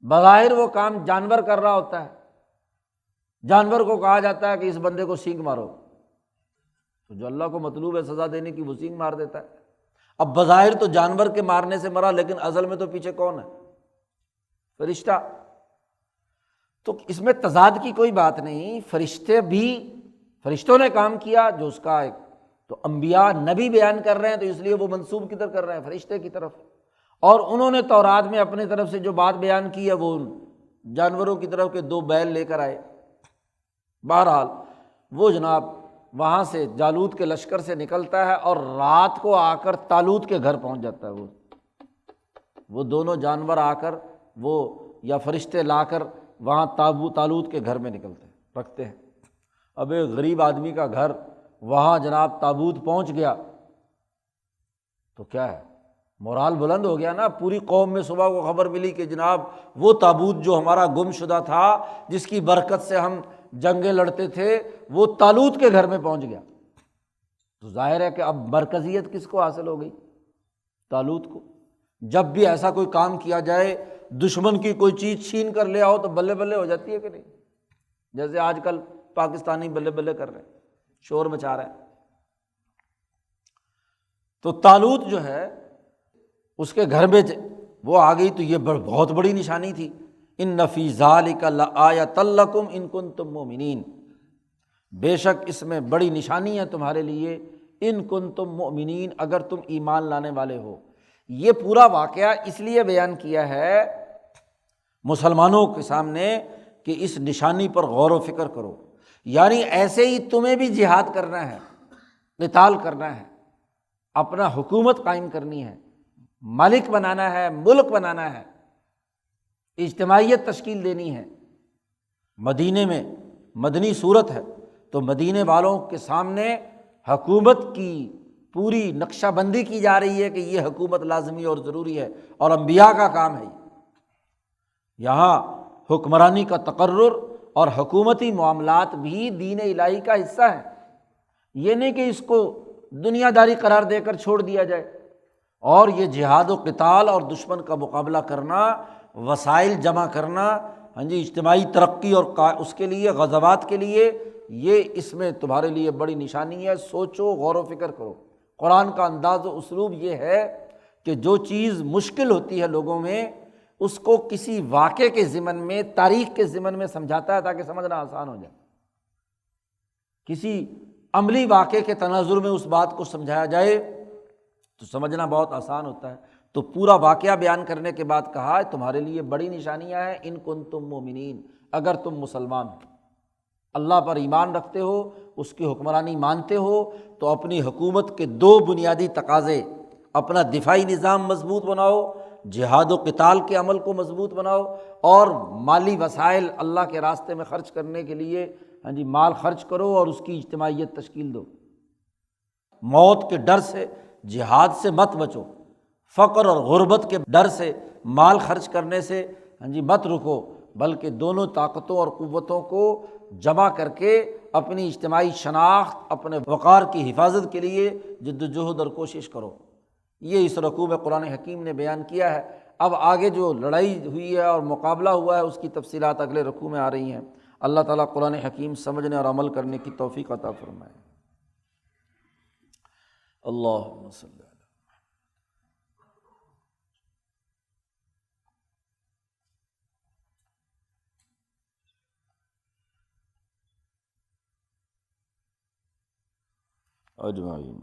بظاہر وہ کام جانور کر رہا ہوتا ہے، جانور کو کہا جاتا ہے کہ اس بندے کو سینگ مارو، تو جو اللہ کو مطلوب ہے سزا دینے کی وہ سینگ مار دیتا ہے۔ اب بظاہر تو جانور کے مارنے سے مرا، لیکن اصل میں تو پیچھے کون ہے؟ فرشتہ۔ تو اس میں تضاد کی کوئی بات نہیں، فرشتوں نے کام کیا جو اس کا ایک تو انبیاء نبی بیان کر رہے ہیں تو اس لیے وہ منسوب کدھر کر رہے ہیں؟ فرشتے کی طرف۔ اور انہوں نے تورات میں اپنی طرف سے جو بات بیان کی ہے وہ جانوروں کی طرف کے 2 بیل لے کر آئے۔ بہرحال وہ جناب وہاں سے جالوت کے لشکر سے نکلتا ہے اور رات کو آ کر طالوت کے گھر پہنچ جاتا ہے۔ وہ دونوں جانور آ کر وہ یا فرشتے لا کر وہاں طالوت کے گھر میں رکھتے ہیں۔ اب ایک غریب آدمی کا گھر، وہاں جناب تابوت پہنچ گیا تو کیا ہے، مورال بلند ہو گیا نا۔ پوری قوم میں صبح کو خبر ملی کہ جناب وہ تابوت جو ہمارا گم شدہ تھا، جس کی برکت سے ہم جنگیں لڑتے تھے، وہ طالوت کے گھر میں پہنچ گیا۔ تو ظاہر ہے کہ اب مرکزیت کس کو حاصل ہو گئی؟ طالوت کو۔ جب بھی ایسا کوئی کام کیا جائے، دشمن کی کوئی چیز چھین کر لے آؤ تو بلے بلے ہو جاتی ہے کہ نہیں؟ جیسے آج کل پاکستانی بلے بلے کر رہے ہیں، شور مچا رہے ہیں۔ تو طالوت جو ہے اس کے گھر میں وہ آ گئی تو یہ بہت بڑی نشانی تھی۔ ان فی ذالک لآیۃ لکم ان کنتم مؤمنین، بے شک اس میں بڑی نشانی ہے تمہارے لیے، ان کنتم مؤمنین، اگر تم ایمان لانے والے ہو۔ یہ پورا واقعہ اس لیے بیان کیا ہے مسلمانوں کے سامنے کہ اس نشانی پر غور و فکر کرو، یعنی ایسے ہی تمہیں بھی جہاد کرنا ہے، قتال کرنا ہے، اپنا حکومت قائم کرنی ہے، مالک بنانا ہے، ملک بنانا ہے، اجتماعیت تشکیل دینی ہے۔ مدینے میں مدنی صورت ہے تو مدینے والوں کے سامنے حکومت کی پوری نقشہ بندی کی جا رہی ہے کہ یہ حکومت لازمی اور ضروری ہے اور انبیاء کا کام ہے۔ یہاں حکمرانی کا تقرر اور حکومتی معاملات بھی دین الہی کا حصہ ہیں، یہ نہیں کہ اس کو دنیا داری قرار دے کر چھوڑ دیا جائے۔ اور یہ جہاد و قتال اور دشمن کا مقابلہ کرنا، وسائل جمع کرنا، اجتماعی ترقی اور اس کے لیے غزوات کے لیے، یہ اس میں تمہارے لیے بڑی نشانی ہے۔ سوچو، غور و فکر کرو۔ قرآن کا انداز و اسلوب یہ ہے کہ جو چیز مشکل ہوتی ہے لوگوں میں، اس کو کسی واقعے کے ضمن میں، تاریخ کے ضمن میں سمجھاتا ہے تاکہ سمجھنا آسان ہو جائے۔ کسی عملی واقعے کے تناظر میں اس بات کو سمجھایا جائے تو سمجھنا بہت آسان ہوتا ہے۔ تو پورا واقعہ بیان کرنے کے بعد کہا تمہارے لیے بڑی نشانیاں ہیں، ان کنتم مومنین، اگر تم مسلمان ہو، اللہ پر ایمان رکھتے ہو، اس کی حکمرانی مانتے ہو، تو اپنی حکومت کے دو بنیادی تقاضے، اپنا دفاعی نظام مضبوط بناؤ، جہاد و قتال کے عمل کو مضبوط بناؤ، اور مالی وسائل اللہ کے راستے میں خرچ کرنے کے لیے مال خرچ کرو اور اس کی اجتماعیت تشکیل دو۔ موت کے ڈر سے، جہاد سے مت بچو، فقر اور غربت کے ڈر سے مال خرچ کرنے سے مت رکو، بلکہ دونوں طاقتوں اور قوتوں کو جمع کر کے اپنی اجتماعی شناخت، اپنے وقار کی حفاظت کے لیے جد و جہد اور کوشش کرو۔ یہ اس رکوع میں قرآن حکیم نے بیان کیا ہے۔ اب آگے جو لڑائی ہوئی ہے اور مقابلہ ہوا ہے اس کی تفصیلات اگلے رکوع میں آ رہی ہیں۔ اللہ تعالیٰ قرآن حکیم سمجھنے اور عمل کرنے کی توفیق عطا فرمائے۔ اللہم صلی اللہ۔ اجمعین۔